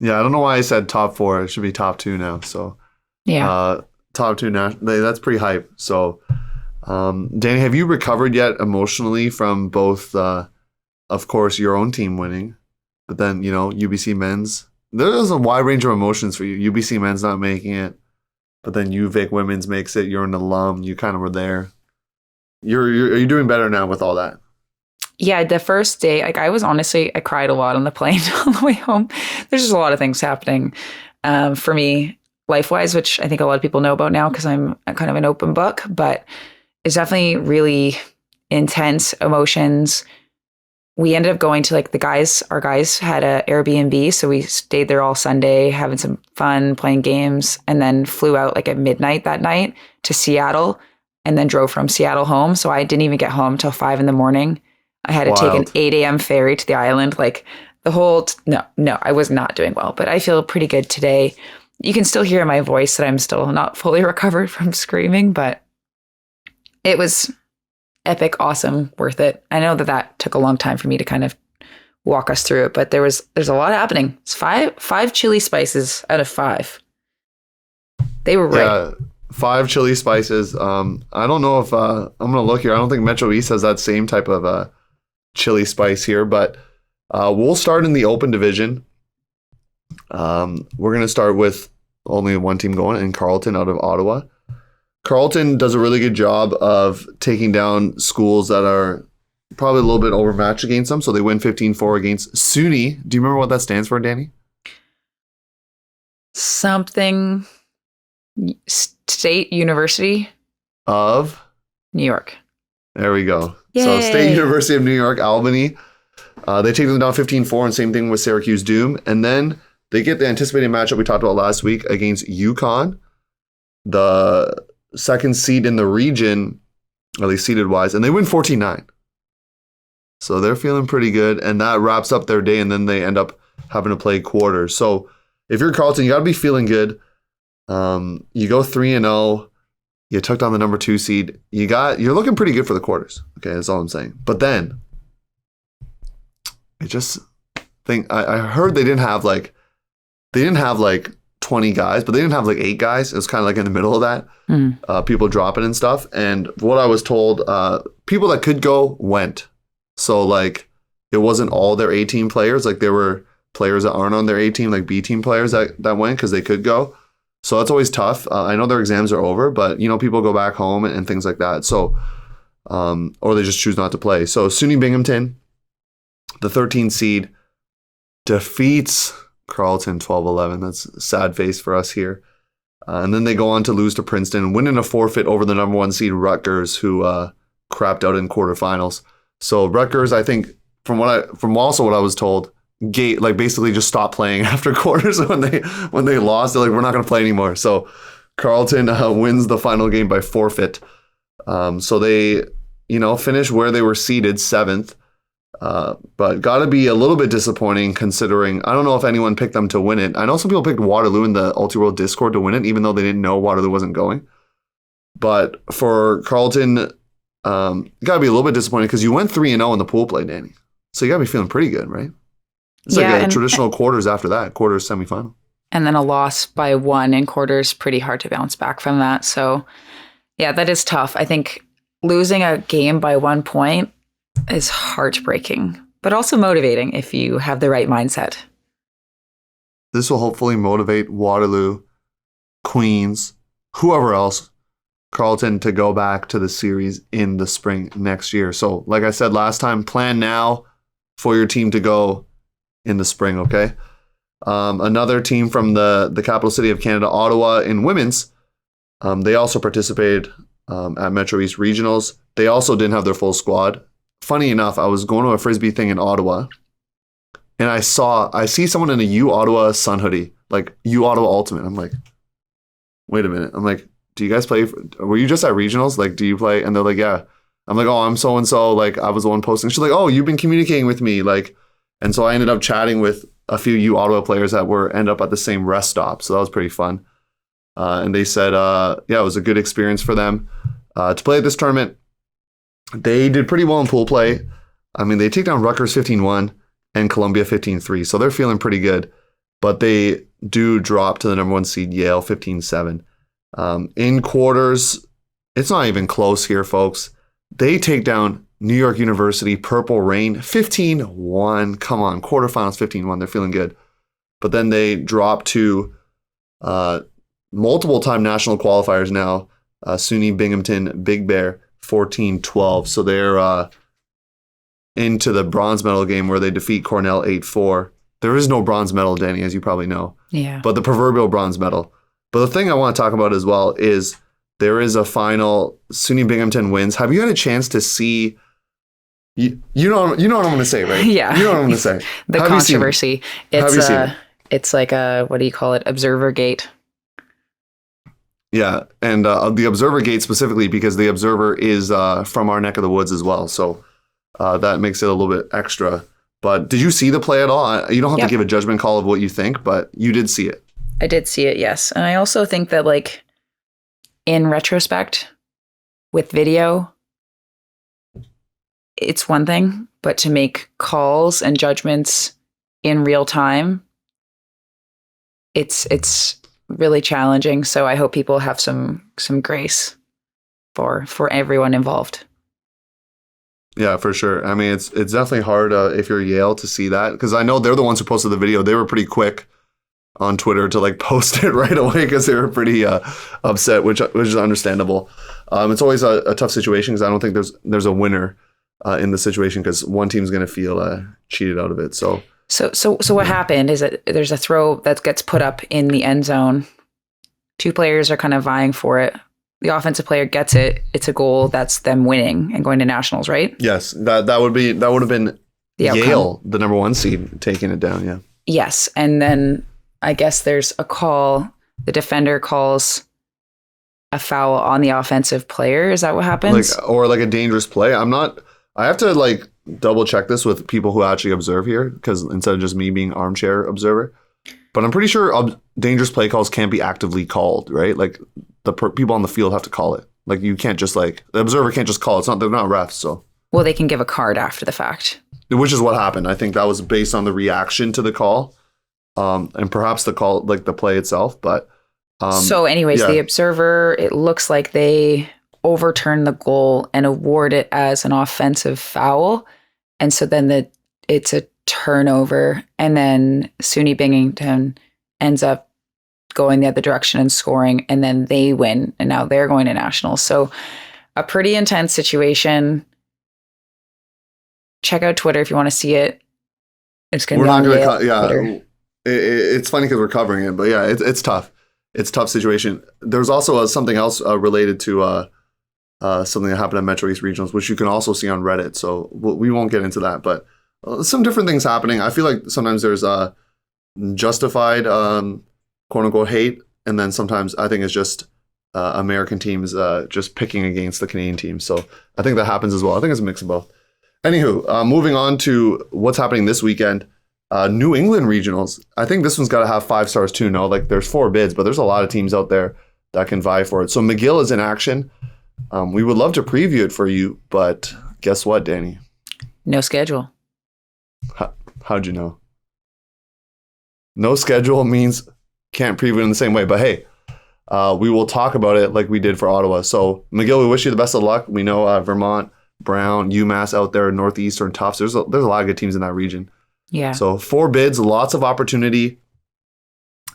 Yeah, I don't know why I said top 4. It should be top 2 now. So yeah, top 2 now. That's pretty hype. So, Danny, have you recovered yet emotionally from both of course, your own team winning. But then, UBC men's. There's a wide range of emotions for you. UBC men's not making it. But then UVic women's makes it. You're an alum. You kind of were there. Are you doing better now with all that? Yeah, the first day, I cried a lot on the plane on the way home. There's just a lot of things happening for me life-wise, which I think a lot of people know about now because I'm kind of an open book, but it's definitely really intense emotions. We ended up going to our guys had a Airbnb. So we stayed there all Sunday, having some fun, playing games, and then flew out at midnight that night to Seattle and then drove from Seattle home. So I didn't even get home till 5 a.m. I had to take an 8 a.m. ferry to the island. No, I was not doing well, but I feel pretty good today. You can still hear in my voice that I'm still not fully recovered from screaming, but it was epic, awesome, worth it. I know that took a long time for me to kind of walk us through it, but there's a lot happening. It's five chili spices out of 5. They were right. Yeah, 5 chili spices. I don't know if I'm gonna look here. I don't think Metro East has that same type of chili spice here, but we'll start in the open division. We're gonna start with only one team going, in Carleton out of Ottawa. Carleton does a really good job of taking down schools that are probably a little bit overmatched against them. So they win 15-4 against SUNY. Do you remember what that stands for, Danie? Something State University of New York. There we go. Yay. So State University of New York, Albany. They take them down 15-4, and same thing with Syracuse Doom. And then they get the anticipated matchup we talked about last week against UConn, the second seed in the region, at least seeded wise, and they win 14-9. So they're feeling pretty good, and that wraps up their day, and then they end up having to play quarters. So if you're Carleton, you got to be feeling good. You go 3-0. You took down the number 2 seed. You're looking pretty good for the quarters. Okay, that's all I'm saying. But then I heard they didn't have 20 guys, but they didn't have 8 guys. It was kind of in the middle of that. People dropping and stuff. And what I was told, people that could go went. So it wasn't all their A team players. There were players that aren't on their A team, B team players that went because they could go. So that's always tough. I know their exams are over, but people go back home and things like that. So, or they just choose not to play. So SUNY Binghamton, the 13 seed, defeats Carleton 12-11. That's a sad face for us here. And then they go on to lose to Princeton, winning a forfeit over the number 1 seed Rutgers, who crapped out in quarterfinals. So Rutgers, I think, from what I was told, basically just stopped playing after quarters when they lost. They're we're not going to play anymore. So Carleton wins the final game by forfeit. So they finish where they were seeded 7th. But got to be a little bit disappointing considering I don't know if anyone picked them to win it. I know some people picked Waterloo in the Ulti-World Discord to win it, even though they didn't know Waterloo wasn't going. But for Carleton, got to be a little bit disappointing because you went 3-0 in the pool play, Danie. So you got to be feeling pretty good, right? It's a traditional quarters after that, quarters semifinal. And then a loss by 1 in quarters, pretty hard to bounce back from that. So yeah, that is tough. I think losing a game by 1 point is heartbreaking, but also motivating if you have the right mindset. This will hopefully motivate Waterloo, Queens, whoever else, Carleton to go back to the series in the spring next year. So like I said last time, plan now for your team to go in the spring, okay? Another team from the capital city of Canada, Ottawa, in women's, they also participated at Metro East Regionals. They also didn't have their full squad. Funny enough, I was going to a Frisbee thing in Ottawa, and I see someone in a U Ottawa Sun hoodie, U Ottawa Ultimate. I'm like, wait a minute. I'm like, do you guys play? Were you just at Regionals? Do you play? And they're like, yeah. I'm like, oh, I'm so-and-so. I was the one posting. She's like, oh, you've been communicating with me. And so I ended up chatting with a few U Ottawa players that end up at the same rest stop. So that was pretty fun. And they said, it was a good experience for them to play at this tournament. They did pretty well in pool play. I mean, they take down Rutgers 15-1 and Columbia 15-3. So they're feeling pretty good. But they do drop to the number 1 seed Yale 15-7. In quarters, it's not even close here, folks. They take down New York University, Purple Rain, 15-1. Come on, quarterfinals 15-1. They're feeling good. But then they drop to multiple-time national qualifiers now. SUNY Binghamton, Big Bear, 14-12. So they're into the bronze medal game where they defeat Cornell 8-4. There is no bronze medal, Danie, as you probably know. Yeah. But the proverbial bronze medal. But the thing I want to talk about as well is there is a final. SUNY Binghamton wins. Have you had a chance to see? You know what I'm going to say, right? Yeah. You know what I'm going to say. The Have controversy. Have you seen it? It's like a, what do you call it? Observer gate. Yeah, and the Observer Gate specifically because the Observer is from our neck of the woods as well, so that makes it a little bit extra. But did you see the play at all? You don't have to give a judgment call of what you think, but you did see it. I did see it, yes. And I also think that, like, in retrospect, with video, it's one thing, but to make calls and judgments in real time, it's really challenging. So I hope people have some grace for everyone involved. Yeah, for sure. I mean, it's definitely hard if you're Yale to see that, because I know they're the ones who posted the video. They were pretty quick on Twitter to like post it right away because they were pretty upset, which is understandable. It's always a tough situation because I don't think there's a winner in the situation because one team's going to feel cheated out of it. So what happened is that there's a throw that gets put up in the end zone. Two players are kind of vying for it. The offensive player gets it. It's a goal. That's them winning and going to nationals, right? Yes, that would have been the Yale, the number 1 seed, taking it down. Yeah. Yes, and then I guess there's a call. The defender calls a foul on the offensive player. Is that what happens? Or a dangerous play. I have to double check this with people who actually observe here, because instead of just me being armchair observer. But I'm pretty sure dangerous play calls can't be actively called, right? Like the people on the field have to call it. Like you can't just the observer can't just call it. They're not refs. So well, they can give a card after the fact, which is what happened. I think that was based on the reaction to the call, and perhaps the call, like the play itself. But so, anyways, the observer, it looks like they overturn the goal and award it as an offensive foul, and so then it's a turnover, and then SUNY Binghamton ends up going the other direction and scoring, and then they win, and now they're going to nationals. So a pretty intense situation. Check out Twitter if you want to see it. It's going to be on Twitter. It's funny because we're covering it, but yeah, it's tough. It's a tough situation. There's also something else related to something that happened at Metro East Regionals, which you can also see on Reddit. So we won't get into that, but some different things happening. I feel like sometimes there's justified quote unquote hate, and then sometimes I think it's just American teams just picking against the Canadian teams. So I think that happens as well. I think it's a mix of both. Anywho, moving on to what's happening this weekend. New England regionals. I think this one's got to have 5 stars too. No, there's 4 bids, but there's a lot of teams out there that can vie for it. So McGill is in action. We would love to preview it for you, but guess what, Danie? No schedule. How'd you know? No schedule means can't preview it in the same way. But hey, we will talk about it like we did for Ottawa. So McGill, we wish you the best of luck. We know Vermont, Brown, UMass out there, Northeastern, Tufts. There's a lot of good teams in that region. Yeah. So 4 bids, lots of opportunity,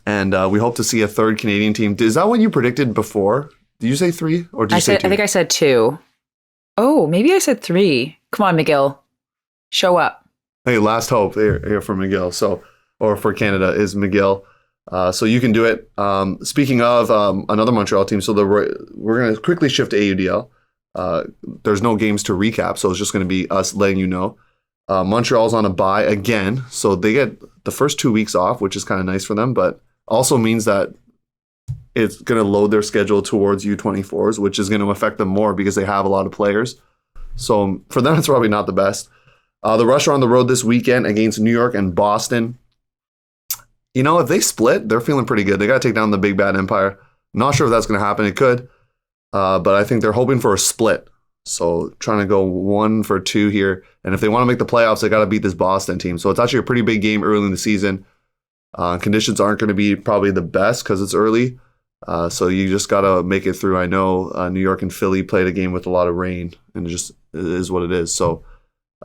and we hope to see a 3rd Canadian team. Is that what you predicted before? Did you say 3 or did you say 2? I think I said 2. Oh, maybe I said 3. Come on, McGill, show up. Hey, last hope here for McGill. So, or for Canada is McGill. So you can do it. Speaking of another Montreal team, so we're going to quickly shift to AUDL. There's no games to recap, so it's just going to be us letting you know. Montreal's on a bye again, so they get the first 2 weeks off, which is kind of nice for them, but also means that it's going to load their schedule towards U24s, which is going to affect them more because they have a lot of players. So for them, it's probably not the best. The Rush are on the road this weekend against New York and Boston. You know, if they split, they're feeling pretty good. They got to take down the Big Bad Empire. Not sure if that's going to happen. It could, but I think they're hoping for a split. So trying to go 1 for 2 here. And if they want to make the playoffs, they got to beat this Boston team. So it's actually a pretty big game early in the season. Conditions aren't going to be probably the best because it's early. So you just got to make it through. I know New York and Philly played a game with a lot of rain, and it is what it is. So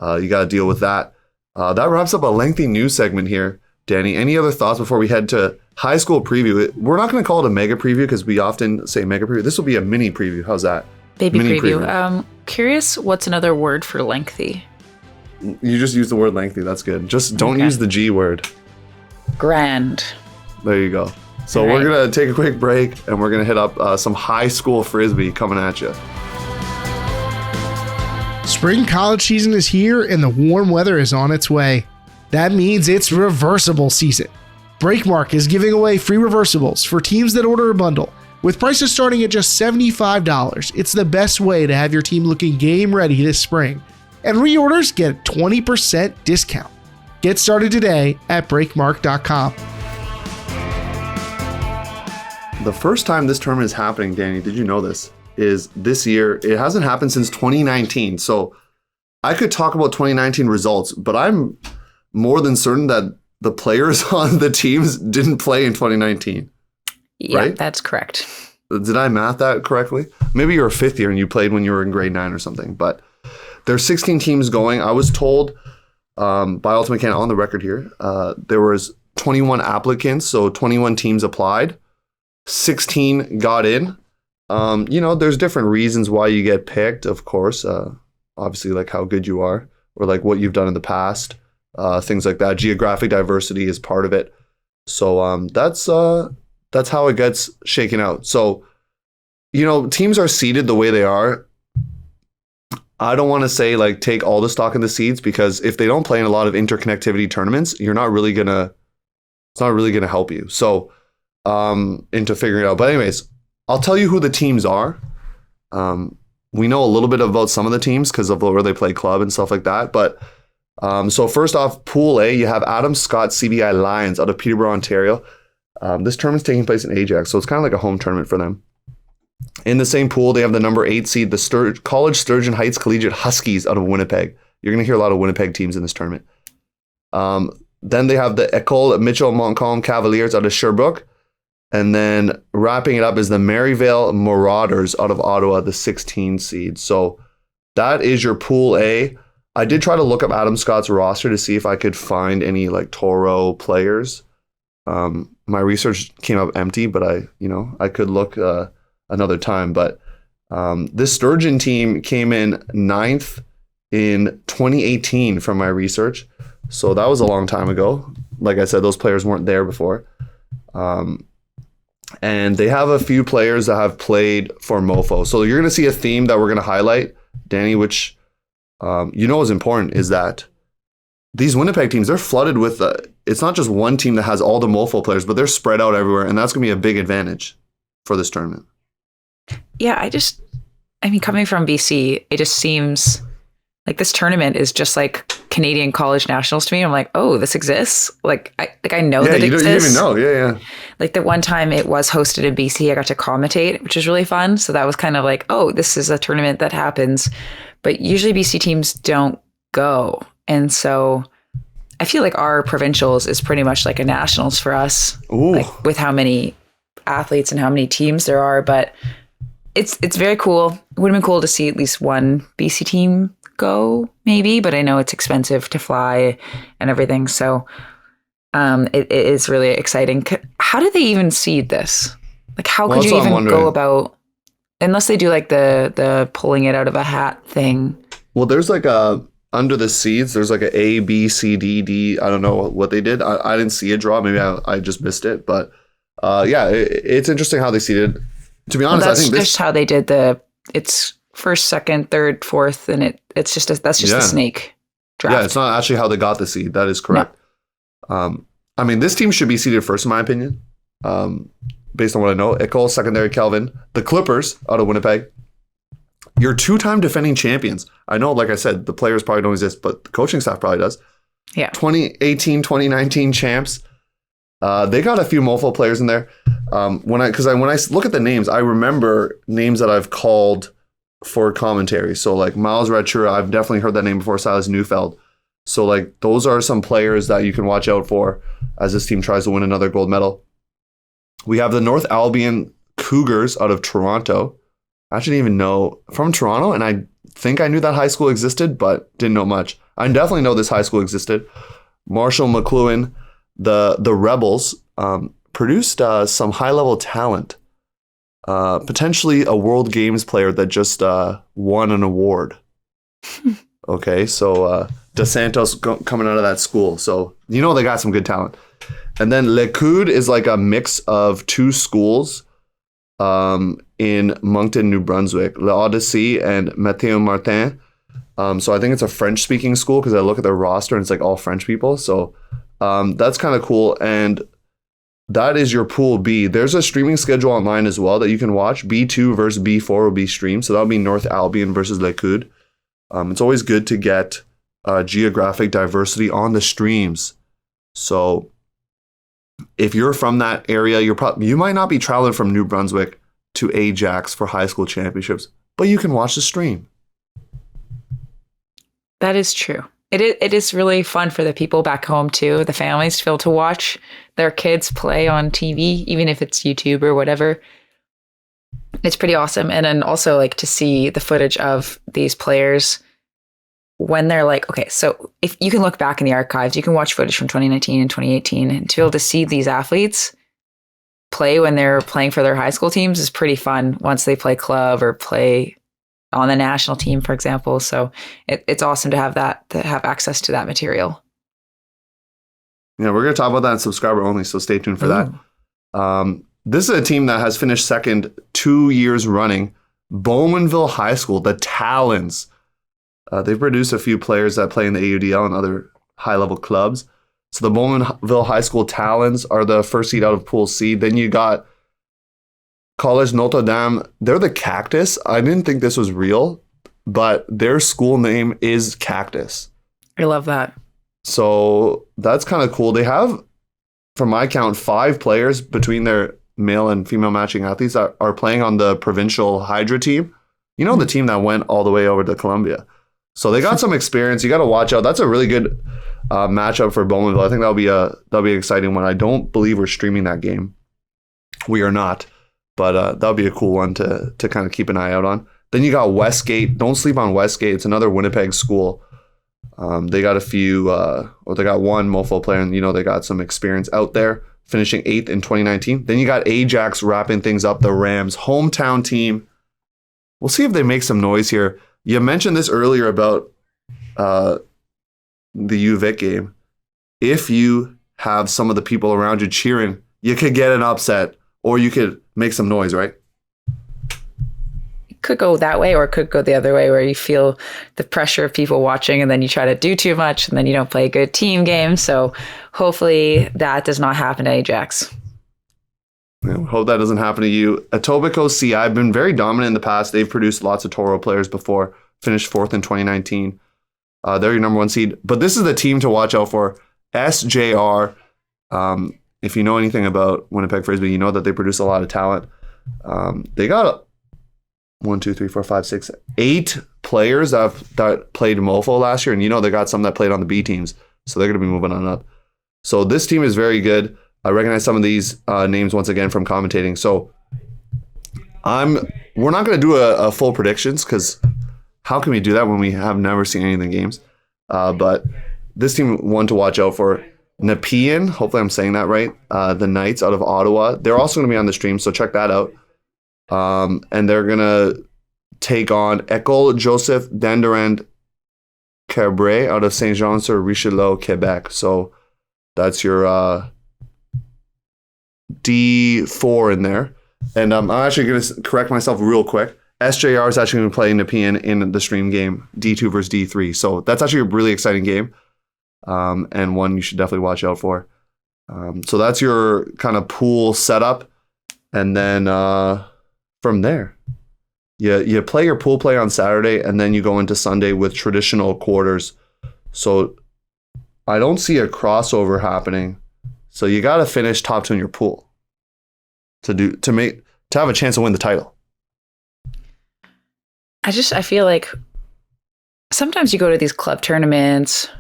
you got to deal with that. That wraps up a lengthy news segment here. Danny, any other thoughts before we head to high school preview? We're not going to call it a mega preview because we often say mega preview. This will be a mini preview. How's that? Baby preview. Curious, what's another word for lengthy? You just use the word lengthy. That's good. Just don't use the G word. Grand. There you go. So All we're right. going to take a quick break, and we're going to hit up some high school frisbee coming at you. Spring college season is here and the warm weather is on its way. That means it's reversible season. Breakmark is giving away free reversibles for teams that order a bundle. With prices starting at just $75, it's the best way to have your team looking game ready this spring. And reorders get a 20% discount. Get started today at breakmark.com. The first time this tournament is happening, Danny, did you know this? Is this year. It hasn't happened since 2019. So I could talk about 2019 results, but I'm more than certain that the players on the teams didn't play in 2019. Yeah, right? that's correct. Did I math that correctly? Maybe you're a fifth year and you played when you were in grade 9 or something. But there's 16 teams going. I was told by Ultimate Canada on the record here, there was 21 applicants, so 21 teams applied. 16 got in. There's different reasons why you get picked, of course. Obviously, like how good you are or like what you've done in the past, things like that. Geographic diversity is part of it. So that's how it gets shaken out. So, teams are seeded the way they are. I don't want to say like take all the stock in the seeds because if they don't play in a lot of interconnectivity tournaments, it's not really gonna help you. So, into figuring it out. But anyways, I'll tell you who the teams are. We know a little bit about some of the teams because of where they play club and stuff like that. But so first off, Pool A, you have Adam Scott CBI Lions out of Peterborough, Ontario. This tournament's taking place in Ajax, so it's kind of like a home tournament for them. In the same pool, they have the number 8 seed, the College Sturgeon Heights Collegiate Huskies out of Winnipeg. You're going to hear a lot of Winnipeg teams in this tournament. Then they have the École Mitchell Montcalm Cavaliers out of Sherbrooke. And then wrapping it up is the Maryvale Marauders out of Ottawa, the 16 seed. So that is your Pool A. I did try to look up Adam Scott's roster to see if I could find any like Toro players. My research came up empty, but I could look another time. But this Sturgeon team came in 9th in 2018 from my research. So that was a long time ago. Like I said, those players weren't there before. And they have a few players that have played for Mofo. So you're going to see a theme that we're going to highlight, Danny, which is important, is that these Winnipeg teams, they're flooded with, it's not just one team that has all the Mofo players, but they're spread out everywhere. And that's going to be a big advantage for this tournament. Yeah, coming from BC, it just seems like this tournament is just like Canadian college nationals to me. I'm like, oh, this exists. I know that it exists. You even know. Yeah. Like the one time it was hosted in BC, I got to commentate, which was really fun. So that was kind of like, oh, this is a tournament that happens. But usually BC teams don't go. And so I feel like our provincials is pretty much like a nationals for us, like with how many athletes and how many teams there are. But it's very cool. It would have been cool to see at least one BC team go, maybe, but I know it's expensive to fly and everything. So it is really exciting. How do they even seed this? Like, how could you even go about, unless they do like the pulling it out of a hat thing? Well, there's like under the seeds, there's like a A, B, C, D, D. I don't know what they did. I didn't see a draw. Maybe I just missed it. But it's interesting how they seeded. To be honest, I think that's just how they did it's first, second, third, fourth, and that's just a snake draft. Yeah, it's not actually how they got the seed. That is correct. No. This team should be seeded first, in my opinion, based on what I know. École Secondary Kelvin, the Clippers out of Winnipeg. You're 2-time defending champions. I know, like I said, the players probably don't exist, but the coaching staff probably does. Yeah. 2018, 2019 champs. They got a few Mofo players in there. When I look at the names, I remember names that I've called for commentary. So like Miles Ratura, I've definitely heard that name before. Silas Neufeld. So like those are some players that you can watch out for as this team tries to win another gold medal. We have the North Albion Cougars out of Toronto. I didn't even know from Toronto, and I think I knew that high school existed, but didn't know much. I definitely know this high school existed. Marshall McLuhan, the Rebels, produced some high-level talent. Potentially a World Games player that just won an award. Okay, so DeSantos coming out of that school. So, they got some good talent. And then Le Coude is like a mix of two schools in Moncton, New Brunswick, L'Odyssey and Mathieu Martin. So I think it's a French-speaking school because I look at their roster and it's like all French people. So that's kind of cool. And that is your Pool B. There's a streaming schedule online as well that you can watch. B2 versus B4 will be streamed. So that'll be North Albion versus Le Coude. It's always good to get geographic diversity on the streams. So if you're from that area, you might not be traveling from New Brunswick to Ajax for high school championships, but you can watch the stream. That is true. It is really fun for the people back home too, the families, to be able to watch their kids play on TV, even if it's YouTube or whatever. It's pretty awesome. And then also like to see the footage of these players when they're like, okay, so if you can look back in the archives, you can watch footage from 2019 and 2018, and to be able to see these athletes play when they're playing for their high school teams is pretty fun once they play club or play on the national team, for example. So it's awesome to have access to that material. Yeah, we're going to talk about that in subscriber only, so stay tuned for that. This is a team that has finished second 2 years running. Bowmanville High School, the Talons. They've produced a few players that play in the AUDL and other high-level clubs. So the Bowmanville High School Talons are the first seed out of Pool C. Then you got College Notre Dame. They're the Cactus. I didn't think this was real, but their school name is Cactus. I love that. So that's kind of cool. They have, from my count, 5 players between their male and female matching athletes that are playing on the provincial Hydra team. The team that went all the way over to Columbia. So they got some experience. You got to watch out. That's a really good matchup for Bowmanville. I think that'll be an exciting one. I don't believe we're streaming that game. We are not, but that'll be a cool one to kind of keep an eye out on. Then you got Westgate. Don't sleep on Westgate. It's another Winnipeg school. They got they got one MoFo player, and they got some experience out there, finishing 8th in 2019. Then you got Ajax wrapping things up. The Rams, hometown team. We'll see if they make some noise here. You mentioned this earlier about the UVic game. If you have some of the people around you cheering, you could get an upset or you could make some noise, right? It could go that way, or it could go the other way where you feel the pressure of people watching and then you try to do too much and then you don't play a good team game. So hopefully that does not happen to Ajax. I hope that doesn't happen to you. Etobicoke CI have been very dominant in the past. They've produced lots of Toro players before, finished 4th in 2019. They're your number 1 seed. But this is the team to watch out for. SJR. If you know anything about Winnipeg Frisbee, you know that they produce a lot of talent. They got 8 players that played MoFo last year, and they got some that played on the B teams. So they're going to be moving on up. So this team is very good. I recognize some of these names once again from commentating. So we're not going to do a full predictions because how can we do that when we have never seen any of the games? But this team, one to watch out for. Nepean, hopefully I'm saying that right. The Knights out of Ottawa. They're also going to be on the stream, so check that out. And they're going to take on École Joseph Dandurand Cabré out of Saint-Jean-sur-Richelieu, Quebec. So that's your D4 in there. And I'm actually going to correct myself real quick. SJR is actually going to play Nepean in the stream game, D2 versus D3. So that's actually a really exciting game, and one you should definitely watch out for. So that's your kind of pool setup. And then from there, you play your pool play on Saturday, and then you go into Sunday with traditional quarters. So I don't see a crossover happening. So you got to finish top 2 in your pool to have a chance to win the title. I feel like sometimes you go to these club tournaments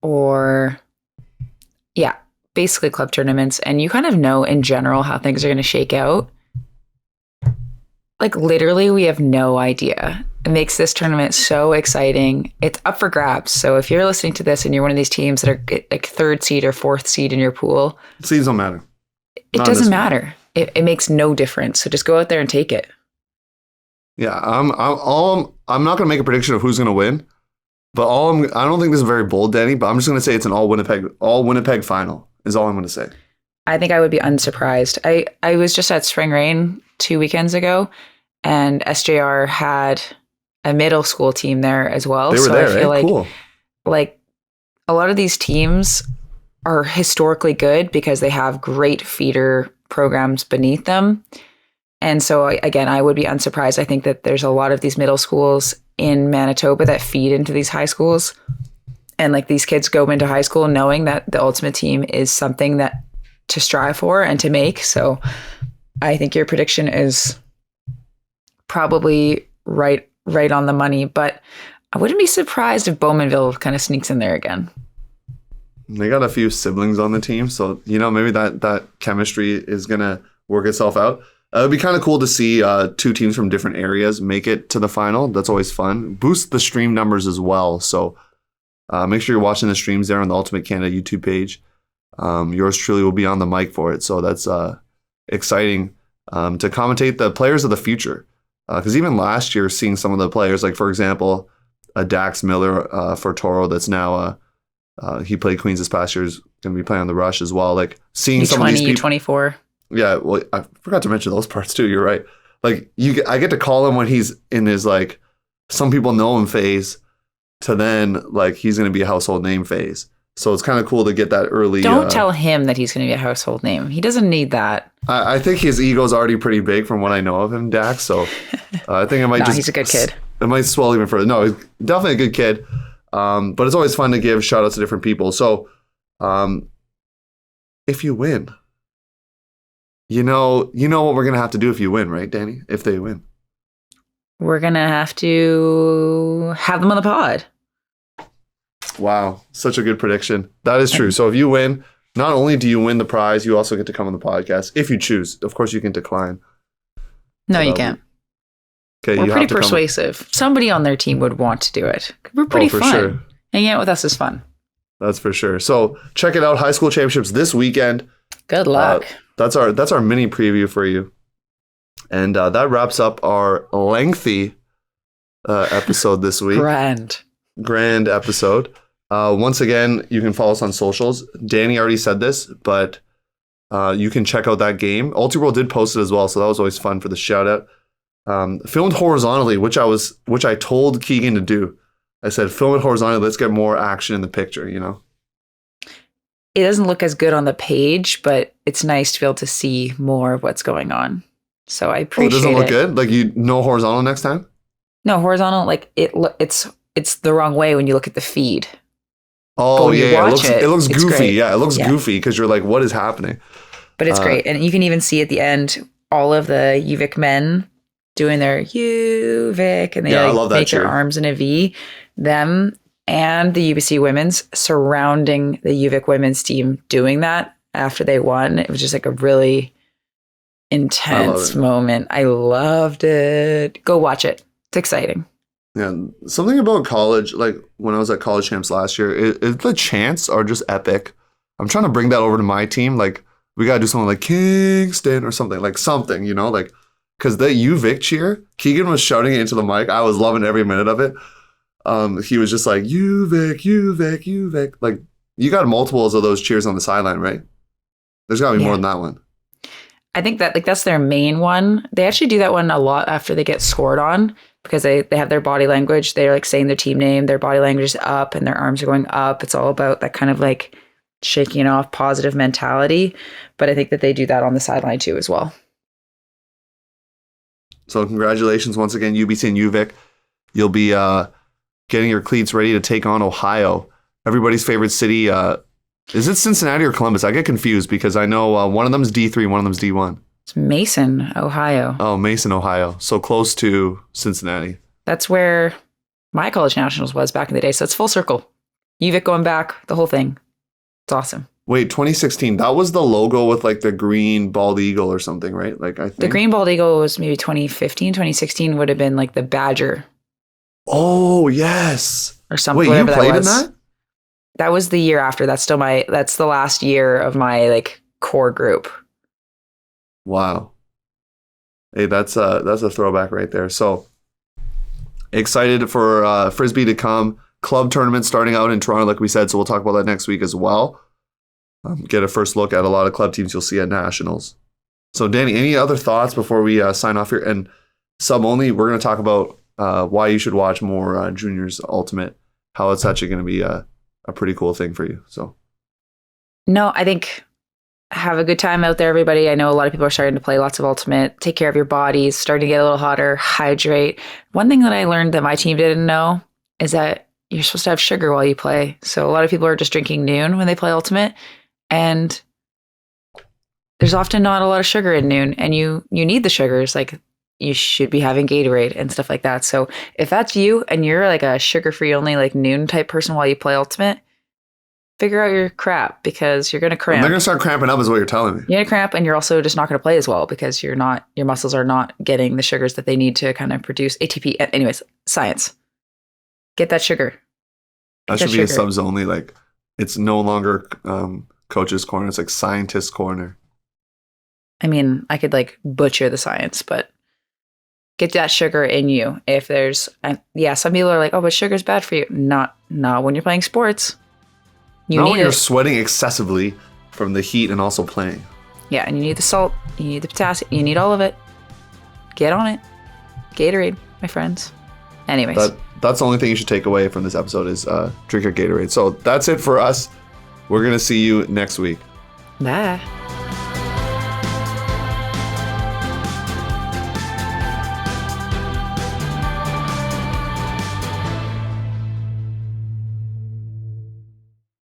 or basically club tournaments, and you kind of know in general how things are going to shake out. Like literally, we have no idea. It makes this tournament so exciting. It's up for grabs. So if you're listening to this and you're one of these teams that are like 3rd seed or 4th seed in your pool, seeds don't matter. It doesn't matter. It makes no difference. So just go out there and take it. Yeah, I'm not going to make a prediction of who's going to win, but I don't think this is very bold, Danny, but I'm just going to say it's an all Winnipeg final is all I'm going to say. I think I would be unsurprised. I was just at Spring Rain 2 weekends ago, and SJR had a middle school team there as well. They were there, I feel right? Cool. Like a lot of these teams are historically good because they have great feeder programs beneath them. And so again, I would be unsurprised. I think that there's a lot of these middle schools in Manitoba that feed into these high schools. And like these kids go into high school knowing that the ultimate team is something that to strive for and to make. So I think your prediction is probably right on the money, but I wouldn't be surprised if Bowmanville kind of sneaks in there again. They got a few siblings on the team, so maybe that chemistry is gonna work itself out. It would be kind of cool to see 2 teams from different areas make it to the final. That's always fun. Boost the stream numbers as well. So make sure you're watching the streams there on the Ultimate Canada YouTube page. Yours truly will be on the mic for it. So that's exciting to commentate the players of the future. Because even last year, seeing some of the players, like for example, Dax Miller for Toro, that's now he played Queens this past year, is going to be playing on the Rush as well. Like seeing some of these people. 24. Yeah, well, I forgot to mention those parts too. You're right. Like I get to call him when he's in his like some people know him phase, to then like he's going to be a household name phase. So it's kind of cool to get that early. Don't tell him that he's going to be a household name. He doesn't need that. I think his ego's already pretty big from what I know of him, Dax. So I think it might he's a good kid. It might swell even further. No, he's definitely a good kid. But it's always fun to give shout outs to different people. So if you win, you know what we're going to have to do if you win, right, Danny? If they win. We're going to have to have them on the pod. Wow, such a good prediction. That is true. So if you win, not only do you win the prize, you also get to come on the podcast if you choose. Of course, you can decline. No, you can't. Okay, we're pretty persuasive. Somebody on their team would want to do it. We're pretty fun. Sure. Hanging out with us is fun. That's for sure. So check it out. High school championships this weekend. Good luck. That's our mini preview for you. And that wraps up our lengthy episode this week. Grand episode. Once again, you can follow us on socials. Danny already said this, but you can check out that game. Ultiworld did post it as well, so that was always fun for the shout out. Filmed horizontally, which I told Keegan to do. I said, film it horizontally. Let's get more action in the picture. It doesn't look as good on the page, but it's nice to be able to see more of what's going on. So I appreciate it. It doesn't look good? Like horizontal next time? No, horizontal. Like it's the wrong way when you look at the feed. Oh yeah, it looks goofy. Great. Yeah, it looks goofy because you're like, what is happening? But it's great, and you can even see at the end all of the UVic men doing their UVic, and they I love that make their arms in a V. Them and the UBC women's surrounding the UVic women's team doing that after they won. It was just like a really intense moment. I loved it. Go watch it. It's exciting. Yeah, something about college, like when I was at college champs last year, the chants are just epic. I'm trying to bring that over to my team. Like, we got to do something like Kingston or something, like because the UVic cheer, Keegan was shouting it into the mic. I was loving every minute of it. He was just like, UVic, UVic, UVic. Like, you got multiples of those cheers on the sideline, right? There's got to be more than that one. I think that that's their main one. They actually do that one a lot after they get scored on, because they have their body language. They're like saying their team name, their body language is up and their arms are going up. It's all about that kind of like shaking off positive mentality. But I think that they do that on the sideline too as well. So congratulations once again, UBC and UVic. You'll be getting your cleats ready to take on Ohio. Everybody's favorite city. Is it Cincinnati or Columbus? I get confused because I know one of them is D3, one of them is D1. It's Mason, Ohio. Oh, Mason, Ohio. So close to Cincinnati. That's where my college nationals was back in the day. So it's full circle. UVic going back, the whole thing. It's awesome. Wait, 2016. That was the logo with like the green bald eagle or something, right? Like I think The green bald eagle was maybe 2015. 2016 would have been like the badger Oh yes. or something. Wait, you whatever played that in was. that? That was the year after. That's the last year of my like core group. Wow. Hey, that's a throwback right there. So excited for Frisbee to come. Club tournament starting out in Toronto, like we said. So we'll talk about that next week as well. Get a first look at a lot of club teams you'll see at Nationals. So Danie, any other thoughts before we sign off here? And sub only, we're going to talk about why you should watch more Juniors Ultimate, how it's actually going to be a pretty cool thing for you. So No, I think have a good time out there, everybody. I know a lot of people are starting to play lots of Ultimate. Take care of your bodies, starting to get a little hotter, hydrate. One thing that I learned that my team didn't know is that you're supposed to have sugar while you play. So a lot of people are just drinking Noon when they play Ultimate. And there's often not a lot of sugar in Noon, and you need the sugars. Like you should be having Gatorade and stuff like that. So if that's you and you're like a sugar-free only like Noon type person while you play Ultimate, figure out your crap because you're gonna cramp. they're gonna start cramping up, is what you're telling me. You're gonna cramp, and you're also just not gonna play as well because your muscles are not getting the sugars that they need to kind of produce ATP. Anyways, science. Get that sugar. That should be a subs only. Like it's no longer coach's corner. It's like scientist corner. I mean, I could like butcher the science, but get that sugar in you. If there's, some people are like, oh, but sugar's bad for you. Not when you're playing sports. Not when you're sweating excessively from the heat and also playing. Yeah, and you need the salt, you need the potassium, you need all of it. Get on it. Gatorade, my friends. Anyways. That's the only thing you should take away from this episode is drink your Gatorade. So that's it for us. We're going to see you next week. Bye.